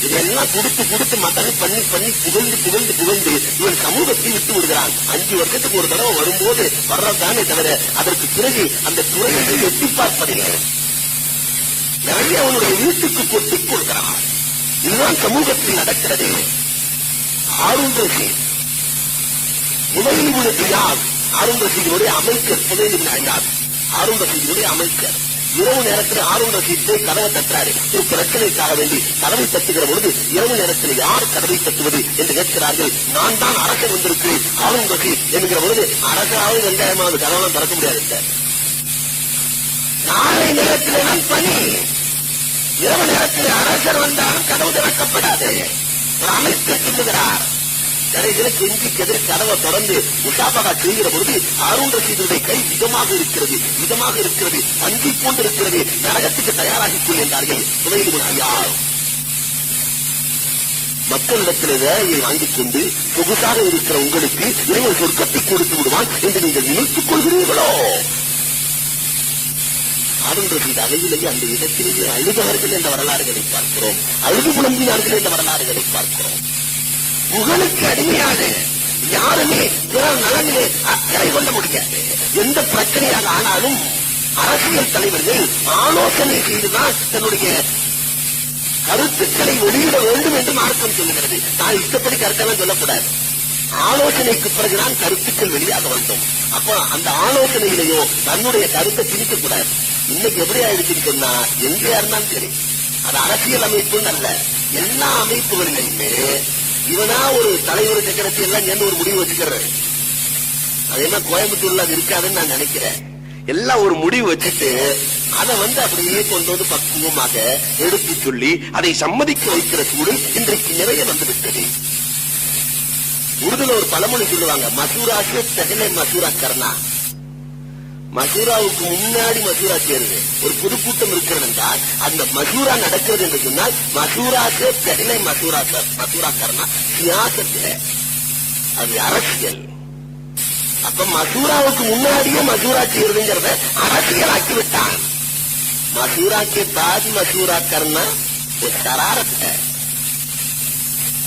இதெல்லாம் கொடுத்து மதகு பண்ணி புகழ்ந்து இவன் சமூகத்தை விட்டு விடுகிறான். 5 வருஷத்துக்கு ஒரு தடவை வரும்போது வர்றதுதானே தவிர அதற்கு பிறகு அந்த துறையை எட்டி பார்ப்பதில்லை. நிறைய அவனுடைய வீட்டுக்கு கொட்டிக் கொள்கிறான். இதுதான் சமூகத்தில் நடக்கிறது. ஹாரூன் ரஷீத் புதையில் விழுத்தியால் ஹாரூன் ரஷீதுடைய அமைச்சர், புதையில் அழியார் ஹாரூன் ரஷீதுடைய அமைச்சர் இரவு நேரத்தில் ஹாரூன் ரஷீத் போய் கதவை தட்டுறாரு. ஒரு பிரச்சனைக்காக வேண்டி கதவை தட்டுகிற பொழுது இரவு நேரத்தில் யார் கதவை தட்டுவது என்று கேட்கிறார்கள். நான் தான் அரசர் வந்திருக்கிறேன் ஹாரூன் ரஷீத் என்கிற பொழுது அரசாவது 2000வது கதவெல்லாம் திறக்க முடியாது. நாளை நேரத்தில் நான் பணி, இரவு நேரத்தில் அரசர் வந்தால் கதவு திறக்கப்படாது. ஒரு அமைச்சர் சொல்லுகிறார். கடைசியில் கெஞ்சிக்கு எதிர் கதவை தொடர்ந்து முசாபகா செய்கிற பொழுது ஹாரூன் ரஷீதுடைய கை இதமாக இருக்கிறது, அஞ்சி கொண்டிருக்கிறது. நரகத்துக்கு தயாராகிக் கொள்கின்றார்கள். துணையில் யார் மக்களிடத்தில் வேலையை வாங்கிக் கொண்டு சொகுசாக இருக்கிற உங்களுக்கு இறைவன் சொர்க்கத்தை கொடுத்து விடுவான் என்று நீங்கள் நினைத்துக் கொள்கிறீர்களோ? ஹாரூன் ரஷீத் அவையிலேயே அந்த இடத்திலேயே அழுதவர்கள் என்ற வரலாறுகளை பார்க்கிறோம். அழுது புலம்பினார்கள் என்ற வரலாறுகளை பார்க்கிறோம். புகழுக்கு அடிமையாக யாருமே பிறர் நலனிலே அக்கறை கொள்ள முடியாது. எந்த பிரச்சனையாக ஆனாலும் அரசியல் தலைவர்கள் ஆலோசனை செய்துதான் தன்னுடைய கருத்துக்களை வெளியிட வேண்டும் என்று மார்க்கம் சொல்லுகிறது. நான் இஷ்டப்படி கருத்தெல்லாம் சொல்லக்கூடாது. ஆலோசனைக்கு பிறகுதான் கருத்துக்கள் வெளியாக வேண்டும். அப்போ அந்த ஆலோசனையிலேயோ தன்னுடைய கருத்தை திணிக்கக்கூடாது. இன்னைக்கு எப்படி ஆயிடுச்சுன்னு சொன்னா எங்கேயா இருந்தாலும் சரி, அது அரசியல் அமைப்புன்னு அல்ல, எல்லா அமைப்புகளிலுமே இவனா ஒரு தலைவர் சக்கரத்தை எல்லாம் சேர்ந்து ஒரு முடிவு வச்சுக்கிறது. அதே மாதிரி கோயம்புத்தூர்ல அது இருக்காதுன்னு நான் நினைக்கிறேன். எல்லாம் ஒரு முடிவு வச்சுட்டு அதை அப்படியே கொண்டு வந்து பக்குவமாக எடுத்து சொல்லி அதை சம்மதிக்க வைக்கிற சூழல் இன்றைக்கு நிறைய வந்துவிட்டது. உருதுல ஒரு பழமொழி சொல்லுவாங்க, மசூராக்கு தகலை மசூரா கர்ணா. மசூராவுக்கு முன்னாடி மசூரா சேருது. ஒரு பொதுக்கூட்டம் இருக்கிறது என்றால் அந்த மசூரா நடக்கிறது என்று சொன்னால் மசூராக்கு தகலை மசூரா கர்ணா சியாசத்துல அது அரசியல். அப்ப மசூராவுக்கு முன்னாடியே மசூரா செய்யறதுங்கிறத அரசியலாக்கி விட்டான். மசூரா கே பாத் மசூரா கர்னா ஒரு சராரத் है.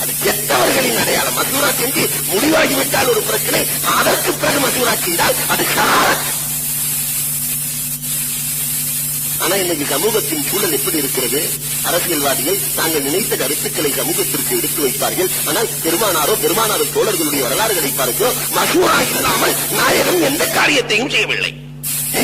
அது கெட்டவர்களின் அடையாளம். மசூரா செஞ்சு முடிவாகிவிட்டால் ஒரு பிரச்சனை, அதற்கு பிறகு மசூரா செய்தால் அது சராரத். ஆனா இன்னைக்கு சமூகத்தின் சூழல் எப்படி இருக்கிறது? அரசியல்வாதிகள் தாங்கள் நினைத்த கருத்துக்களை சமூகத்திற்கு எடுத்து வைப்பார்கள். ஆனால் பெருமானாரோ தோழர்களுடைய வரலாறுகளை பார்க்கிறோ, மசூரா இல்லாமல் நாயகம் எந்த காரியத்தையும் செய்யவில்லை.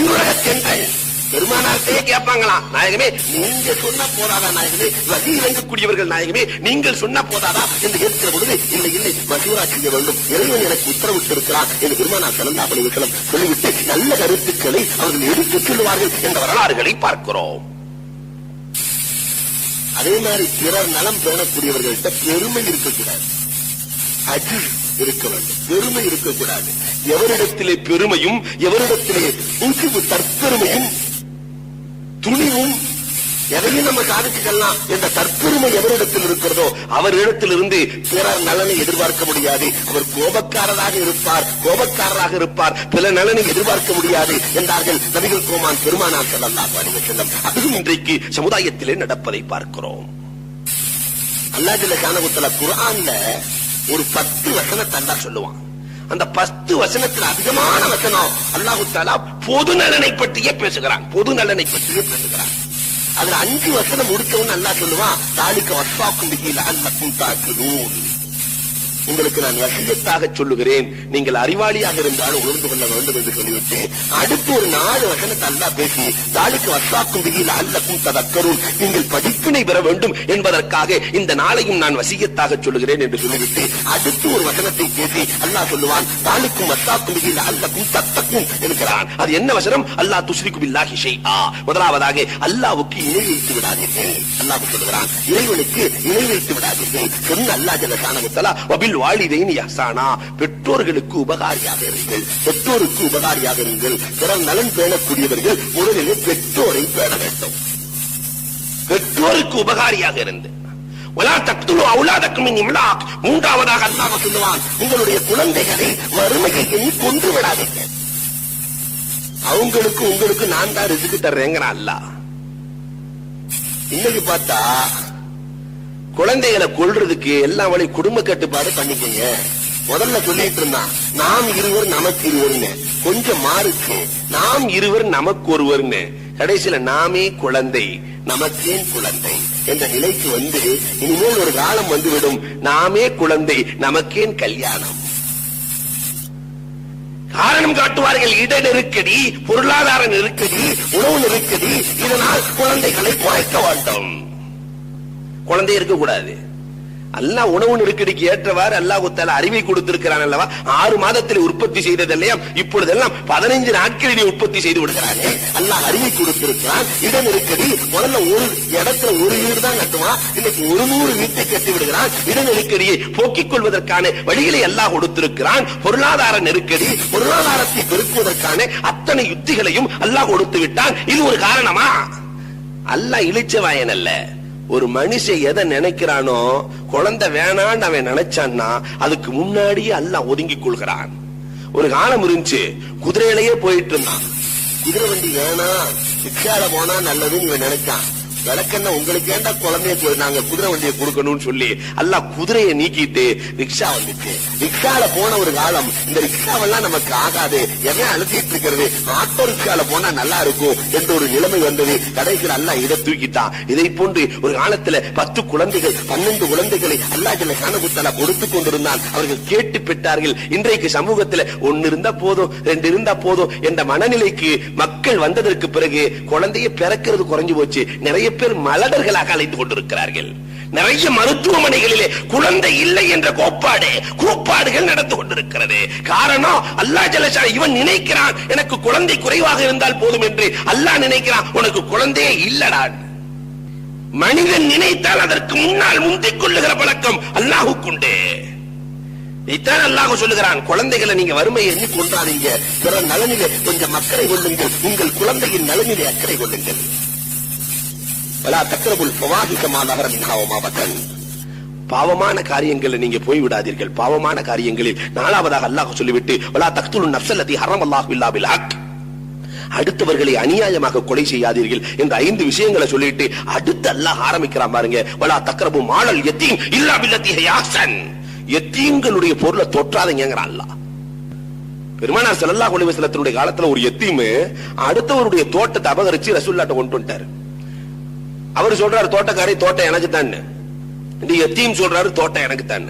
உலகத்தெங்கள் பெருமானார்ட்டே கேட்பாங்களாம், நாயகமே நீங்க சொன்ன போதாதா, நாயகமே வகை இறங்கக்கூடியவர்கள் நாயகமே நீங்கள் சொன்ன போதாதா என்று கேட்கிற பொழுது இல்லை மசூரா செய்ய வேண்டும், இறைவன் எனக்கு உத்தரவிட்டிருக்கிறார் என்று பெருமானார் ஸல்லல்லாஹு அலைஹி வஸல்லம் சொல்லிவிட்டு நல்ல கருத்துக்களை அவர்கள் எடுத்துச் சொல்லுவார்கள் என்ற வரலாறுகளை பார்க்கிறோம். அதே மாதிரி பிறர் நலம் பேணக்கூடியவர்கள்ட்ட பெருமை இருக்கக்கூடாது, அஜி இருக்க வேண்டும், பெருமை இருக்கக்கூடாது. எவரிடத்திலே பெருமையும் எவரிடத்திலே தற்பெருமையும் துணிவும் எதையும் நம்ம சாதிச்சுக்கலாம் என்ற தற்பெருமை எவரிடத்தில் இருக்கிறதோ அவரிடத்திலிருந்து பிறர் நலனை எதிர்பார்க்க முடியாது. அவர் கோபக்காரராக இருப்பார், பிற நலனை எதிர்பார்க்க முடியாது என்றார்கள் நபிகள் கோமான் பெருமானார் ஸல்லல்லாஹு அலைஹி வஸல்லம். அதுவும் இன்றைக்கு சமுதாயத்திலே நடப்பதை பார்க்கிறோம். அல்லாஹ் ஜல்ல ஷானஹு குர்ஆன்ல ஒரு 10 வசனத்தை அல்லாஹ் சொல்லுவான். அந்த 10 வசனத்தில் அதிகமான வசனம் அல்லாஹ் தஆலா பொது நலனை பற்றியே பேசுகிறான். அதுல 5 வசனம் முடிச்சவன் அல்லாஹ் சொல்லுவான், தாலிக வஸ்ஸாக்கும் பிஹி லஅல்லக்கும் தஅகிலூன். உங்களுக்கு நான் வசியத்தாக சொல்லுகிறேன், நீங்கள் அறிவாளியாக இருந்தாலும் உணர்ந்து கொள்ள வேண்டும் என்று சொல்லிவிட்டு அடுத்து ஒரு 4 வசனத்தை அல்லாஹ் பேசி தாலிக வஸ்ஸாக்கும் பிஹி லஅல்லக்கும் ததக்கரூன், நீங்கள் படிப்பினை பெற வேண்டும் என்பதற்காக இந்த நாளையும் நான் வசியத்தாக சொல்லுகிறேன் என்று சொல்லிவிட்டு அடுத்து ஒரு வசனத்தை பேசி அல்லாஹ் சொல்லுவான், தாலிக்கும் வஸ்ஸாக்கும் பிஹி லஅல்லக்கும் தத்தக்கும் என்கிறான். அது என்ன வசனம்? அல்லாஹ் துஷ்ரிகு பில்லாஹி ஷைஆ. முதலாவதாக அல்லாஹ்வுக்கு இணை வைத்து விடாதீர்கள். அல்லாஹ் சொல்லுகிறான், இறைவனுக்கு இணை வைத்து விடாதீர்கள். சொன்ன அல்லாஹ் ஜல்ல ஷானஹு தஆலா வபில் வாலிதைன் இஹ்சானா, பெற்றோருக்கு உபகாரியாக இருங்கள். பிறர் நலன் பேணக்கூடியவர்கள் முதலிலே பெற்றோரை பேண வேண்டும். பெற்றோருக்கு உபகாரியாக இருந்து வலா தக்துலு அவுலாதக்கும் மின் இம்லாக். மூன்றாவதாக அல்லாஹ் சொல்லுவான், உங்களுடைய குழந்தைகளை வறுமையை எண்ணி கொன்று விடாதீர்கள். அவங்களுக்கு உங்களுக்கு நான் தான் ரிஸ்க் தர்றேங்கிறான் அல்லாஹ். இன்னைக்கு பார்த்தா குழந்தைகளை கொல்றதுக்கு எல்லா வழி குடும்ப கட்டுப்பாடு பண்ணிக்கங்க. முதல்ல சொல்லிட்டு இருந்தான், நாம் இருவர் நமக்கு இருவர்னு. கொஞ்சம் மாறுச்சு, நாம் இருவர் நமக்கு ஒருவர்னு. கடைசியில நாமே குழந்தை நமக்கேன் குழந்தை என்ற நிலைக்கு வந்து இனிமேல் ஒரு காலம் வந்துவிடும், நாமே குழந்தை நமக்கேன் கல்யாணம். காரணம் காட்டுவார்கள், இட நெருக்கடி, பொருளாதார நெருக்கடி, உணவு நெருக்கடி, இதனால் குழந்தைகளை குறைக்க வேண்டும். குழந்தை இருக்கக்கூடாது. அல்லாஹ் உணவு நெருக்கடிக்கு ஏற்றவாறு அல்லாஹ் தஆலா அறிவை கொடுத்திருக்கிறான் அல்லவா? 6 மாதத்தில் உற்பத்தி செய்தது இல்லையா? இப்பொழுதெல்லாம் 15 நாட்களிலே உற்பத்தி செய்து விடுகிறானே. அல்லாஹ் அறிவை கொடுத்திருக்கிறான். இட நெருக்கடி, முதல்ல ஒரு இடத்துல ஒரு வீடு தான் கட்டுவான், இன்னைக்கு 100 வீட்டை கட்டி விடுகிறான். இட நெருக்கடியை போக்கிக் கொள்வதற்கான வழிகளை அல்லாஹ் கொடுத்திருக்கிறான். பொருளாதார நெருக்கடி, பொருளாதாரத்தை பெருக்குவதற்கான அத்தனை யுத்திகளையும் அல்லாஹ் கொடுத்து விட்டான். இது ஒரு காரணமா? அல்லாஹ் இளிச்சவாயன் அல்ல. ஒரு மனுஷன் எதை நினைக்கிறானோ, குழந்தை வேணான்னு அவன் நினைச்சான்னா அதுக்கு முன்னாடியே அல்லாஹ் ஒதுங்கிக் கொள்கிறான். ஒரு காலம் இருந்துச்சு, குதிரையிலேயே போயிட்டு இருந்தான். குதிரை வண்டி வேணாம், ரிக்ஷால போனா நல்லதுன்னு இவன் நினைச்சான். விளக்கென்ன உங்களுக்கு ஏண்டா குழந்தைய நாங்க குதிரை வண்டியை கொடுக்கணும்னு சொல்லி அல்லாஹ் குதிரையை நீக்கிட்டு ரிக்ஷா வந்துச்சு. ரிக்ஷால போன ஒரு காலம், இந்த ரிக்ஷாவெல்லாம் நமக்கு ஆகாது, எவன் அழுத்திட்டு இருக்கிறது, ஆட்டோ ரிக்ஷால போனா நல்லா இருக்கும் என்ற ஒரு நிலைமை வந்தது. கடைசியில் அல்லாஹ் இதை தூக்கிட்டான். இதை போன்று ஒரு காலத்துல 10 குழந்தைகள் 12 குழந்தைகளை அல்லாஹ் ஜல்ல ஷானஹு தஆலா கொடுத்துக் கொண்டிருந்தான். அவர்கள் கேட்டு பெற்றார்கள். இன்றைக்கு சமூகத்துல 1 இருந்தா போதும், 2 இருந்தா போதும் என்ற மனநிலைக்கு மக்கள் வந்ததற்கு பிறகு குழந்தையை பிறக்கிறது குறைஞ்சு போச்சு. நிறைய பேர் மலடர்களாக அழைத்துக் கொண்டிருக்கிறார்கள். நிறைய மருத்துவமனைகளிலே குழந்தை இல்லை என்ற கூப்பாடுகள் நடந்து கொண்டிருக்கிறது. காரணம் அல்லாஹ் ஜல்ல ஷானஹு இவன் நினைக்கிறான் எனக்கு குழந்தை குறைவாக இருந்தால் போதும் என்று. அல்லாஹ் நினைக்கிறான் உனக்கு குழந்தையே இல்லடா. மனிதன் நினைத்தால் அதற்கு முன்னால் முந்திக் கொள்ளுகிற பழக்கம் அல்லாஹ்வுக்குண்டு. இதான் அல்லாஹ் சொல்லுகிறான், குழந்தைகளை நீங்க வறுமையை எண்ணி கொண்டாதீங்க, பிற நலனிலே கொஞ்சம் அக்கறை கொள்ளுங்கள், உங்கள் குழந்தையின் நலனிலே அக்கறை கொள்ளுங்கள். வலா தக்ரபுல் ஃபவாஹிஷ மா ظهر منها وما بطن. பாவமான காரியங்களை நீங்க போய் விடாதீர்கள். பாவமான காரியங்களில் நாலாவதாக அல்லாஹ் சொல்லிவிட்டு வலா தக்துலுன் நஃப்ஸல்லதி ஹரமல்லாஹு இல்லா பில் ஹக், அடுத்தவர்களை அநியாயமாக கொலை செய்யாதீர்கள் என்ற 5 விஷயங்களை சொல்லிட்டு அடுத்து அல்லாஹ் ஆரம்பிக்கிறான் பாருங்க, வலா தக்ரபு மாலல் யதீம் இல்லா பில்லதி ஹிய அஹ்ஸன். யத்தீம்களுடைய பொருளை தொற்றாதீங்கங்கறான் அல்லாஹ். பெருமானார் ஸல்லல்லாஹு அலைஹி வஸல்லத்துடைய காலத்துல ஒரு யத்தீம் அடுத்தவருடைய தோட்டத்தை அபகரிச்சு ரசூலுல்லாஹ்ட்ட கொண்டு வந்தார். அவர் சொல்றாரு தோட்டக்காரை தோட்டம் எனக்கு தான், இந்த யத்தீம் சொல்றாரு தோட்டம் எனக்கு தான்.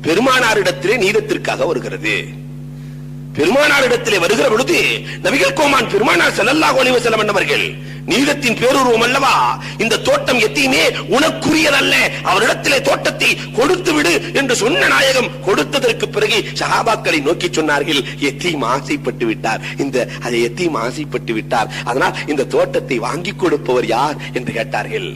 பெருமானாரிடத்திலே நீதத்திற்காக வருகிறது. பெருமானாரிடத்திலே வருகிற பொழுது நபிகள் கோமான் பெருமானார் ஸல்லல்லாஹு அலைஹி வஸல்லம் என்பவர்கள் நீதத்தின் பேருருவம் அல்லவா, இந்த தோட்டம் யத்தீமே உனக்குரியதல்ல, அவரிடத்திலே தோட்டத்தை கொடுத்து விடு என்று சொன்ன நாயகம் கொடுத்ததற்கு பிறகு சஹாபாக்களை நோக்கி சொன்னார்கள், யத்தீம் ஆசைப்பட்டு விட்டார், அதை யத்தீம் ஆசைப்பட்டு விட்டார், அதனால் இந்த தோட்டத்தை வாங்கி கொடுப்பவர் யார் என்று கேட்டார்கள்.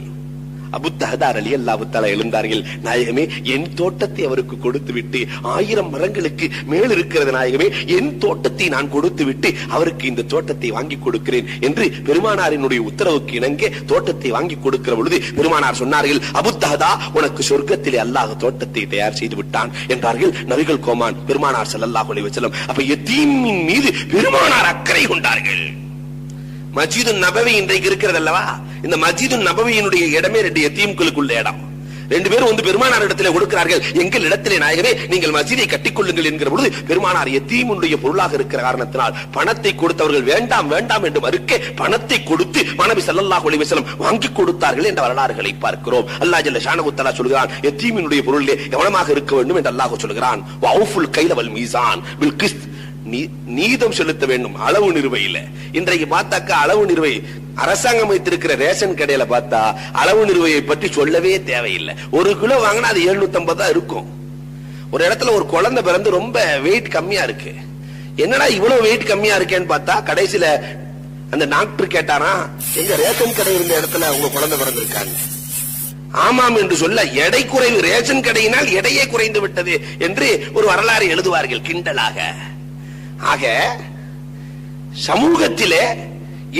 அபூ தஹ்தா ரலியல்லாஹு தஆலா எழுந்தார்கள், நாயகமே என் தோட்டத்தை அவருக்கு கொடுத்து விட்டு 1000 மரங்களுக்கு மேல் இருக்கிறது நாயகமே, என் தோட்டத்தை நான் கொடுத்து விட்டு அவருக்கு இந்த தோட்டத்தை வாங்கி கொடுக்கிறேன் என்று பெருமானாரினுடைய உத்தரவுக்கு இணங்க தோட்டத்தை வாங்கி கொடுக்கிற பொழுது பெருமானார் சொன்னார்கள், அபூ தஹ்தா உனக்கு சொர்க்கத்திலே அல்லாஹ் தோட்டத்தை தயார் செய்து விட்டான் என்றார்கள் நபிகள் கோமான் பெருமானார் ஸல்லல்லாஹு அலைஹி வஸல்லம். அப்ப யதீமின் மீது பெருமானார் அக்கறை கொண்டார்கள். மஸ்ஜிது நபவி இன்றைக்கு இருக்கிறது அல்லவா, இந்த மஸ்ஜிது நபவியினுடைய இடமே 2 யத்தீம்களுக்குள்ள இடம். 2 பேரும் வந்து பெருமானார் இடத்திலே கொடுக்கிறார்கள், எங்கள் இடத்திலே நாயகமே நீங்கள் மஸ்ஜிதை கட்டிக்கொள்ளுங்கள் என்கிற பொழுது பெருமானார் யத்தீமுடைய பொருளாக இருக்கிற காரணத்தினால் பணத்தை கொடுத்தவர்கள் வேண்டாம் வேண்டாம் என்று மறுக்க பணத்தை கொடுத்து நபி ஸல்லல்லாஹு அலைஹி வஸல்லம் வாங்கி கொடுத்தார்கள் என்ற வரலாறுகளை பார்க்கிறோம். அல்லாஹ் ஜல்ல ஷானஹு தஆலா சொல்கிறான், யத்தீமினுடைய பொருளிலே கவனமாக இருக்க வேண்டும் என்று அல்லாஹ் சொல்கிறான். வஅஃபுல் கைல வல் மீசான் பில் கிஸ்த், நீதம் செலுத்த வேண்டும் அளவு நிறுவையில். இன்றைக்கு பார்த்தாக்கா அளவு நிறுவை அரசாங்கம் வைத்திருக்கிற ரேஷன் கடையில பார்த்தா அளவு நிறுவையை பற்றி சொல்லவே தேவையில்லை. 1 கிலோ வாங்கினா அது 750 தான் இருக்கும். ஒரு இடத்துல ஒரு குழந்தை பிறந்து ரொம்ப வெயிட் கம்மியா இருக்கு, என்னடா இவ்வளவு வெயிட் கம்மியா இருக்கேன்னு பார்த்தா கடைசியில அந்த டாக்டர் கேட்டானா, எங்க ரேஷன் கடை இருந்த இடத்துல உங்க குழந்தை பிறந்திருக்காங்க. ஆமாம் என்று சொல்ல எடை குறைவு, ரேஷன் கடையினால் எடையே குறைந்து விட்டது என்று ஒரு வரலாறு எழுதுவார்கள் கிண்டலாக. ஆக சமூகத்திலே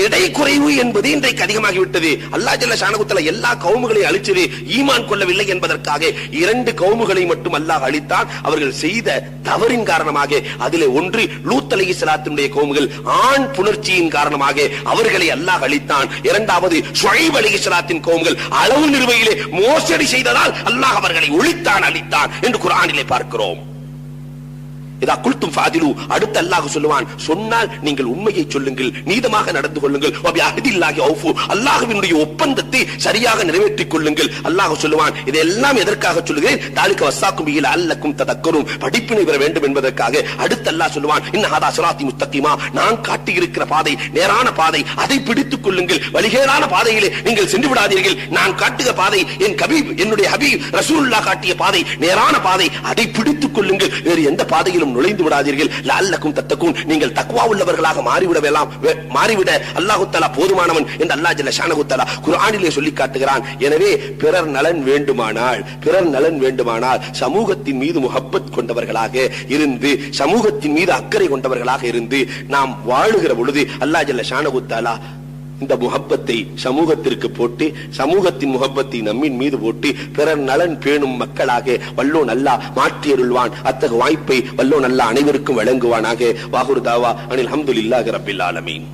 எடை குறைவு என்பது இன்றைக்கு அதிகமாகிவிட்டது. அல்லாஹ் ஜல்ல ஷானஹு தஆலா எல்லா கவுமுகளையும் அழிச்சது ஈமான் கொள்ளவில்லை என்பதற்காக 2 கவுமுகளை மட்டும் அல்லாஹ் அழித்தான். அவர்கள் செய்த தவறின் காரணமாக. அதிலே ஒன்று லூத் அலைஹிஸ்ஸலாத்துடைய கவுமுகள், ஆண் புணர்ச்சியின் காரணமாக அவர்களை அல்லாஹ் அழித்தான். இரண்டாவது ஷுஐப் அலைஹிஸ்ஸலாத்தின் கவுமுகள் அளவு நிறுவையிலே மோசடி செய்ததால் அல்லாஹ் அவர்களை ஒழித்தான், அழித்தான் என்று குர்ஆனிலே பார்க்கிறோம். இதா குல்தும் ஃபாதிலு, அடுத்து அல்லாஹ் சொல்லுவான், சொன்னால் நீங்கள் உண்மையை சொல்லுங்கள், நீதமாக நடந்து கொள்ளுங்கள். வபிஅஹ்தில்லாஹி அவ்ஃபு, அல்லாஹ்வினுடைய ஒப்பந்தத்தை சரியாக நிறைவேற்றிக் கொள்ளுங்கள். அல்லாஹ் சொல்லுவான், இதெல்லாம் எதற்காக சொல்லுகிறேன், தாலிக வஸாக்கும் பிஹி லஅல்லக்கும் ததக்கரும், படிப்பினை பெற வேண்டும் என்பதற்காக. அடுத்து அல்லாஹ் சொல்லுவான், இன்ன ஹாதா ஸிராத்தி முஸ்தகீமா, நான் காட்டி இருக்கிற பாதை நேரான பாதை, அதை பிடித்துக் கொள்ளுங்கள், வழிகேடான பாதையிலே நீங்கள் சென்று விடாதீர்கள். நான் காட்டுகிற பாதை என் என்னுடைய ஹபீப் ரசூலுல்லாஹ் காட்டிய பாதை, நேரான பாதை, அதை பிடித்துக் கொள்ளுங்கள், வேறு எந்த பாதையிலும் நுழைந்து விடாதீர்கள். லஅல்லக்கும் தத்தகூன், நீங்கள் தக்வா உள்ளவர்களாக மாறிவிட அல்லாஹ் தஆலா போதுமானவன் என்று அல்லாஹ் ஜல்ல ஷானஹு தஆலா குர்ஆனிலே சொல்லி காட்டுகிறான். எனவே பிறர் நலன் வேண்டுமானால் சமூகத்தின் மீது முஹப்பத் கொண்டவர்களாக இருந்து, சமூகத்தின் மீது அக்கறை கொண்டவர்களாக இருந்து நாம் வாழுகிற பொழுது அல்லாஹ் ஜல்ல ஷானஹு தஆலா இந்த முஹப்பத்தை சமூகத்திற்கு போட்டு, சமூகத்தின் முஹப்பத்தை நம்மின் மீது போட்டு பிறர் நலன் பேணும் மக்களாக வல்லோன் அல்லாஹ் மாற்றியருள்வான். அத்தகைய வாய்ப்பை வல்லோன் அல்லாஹ் அனைவருக்கும் வழங்குவானாக. வாகுரு தாவா அனில் ஹம்துலில்லாஹி ரப்பில் ஆலமீன்.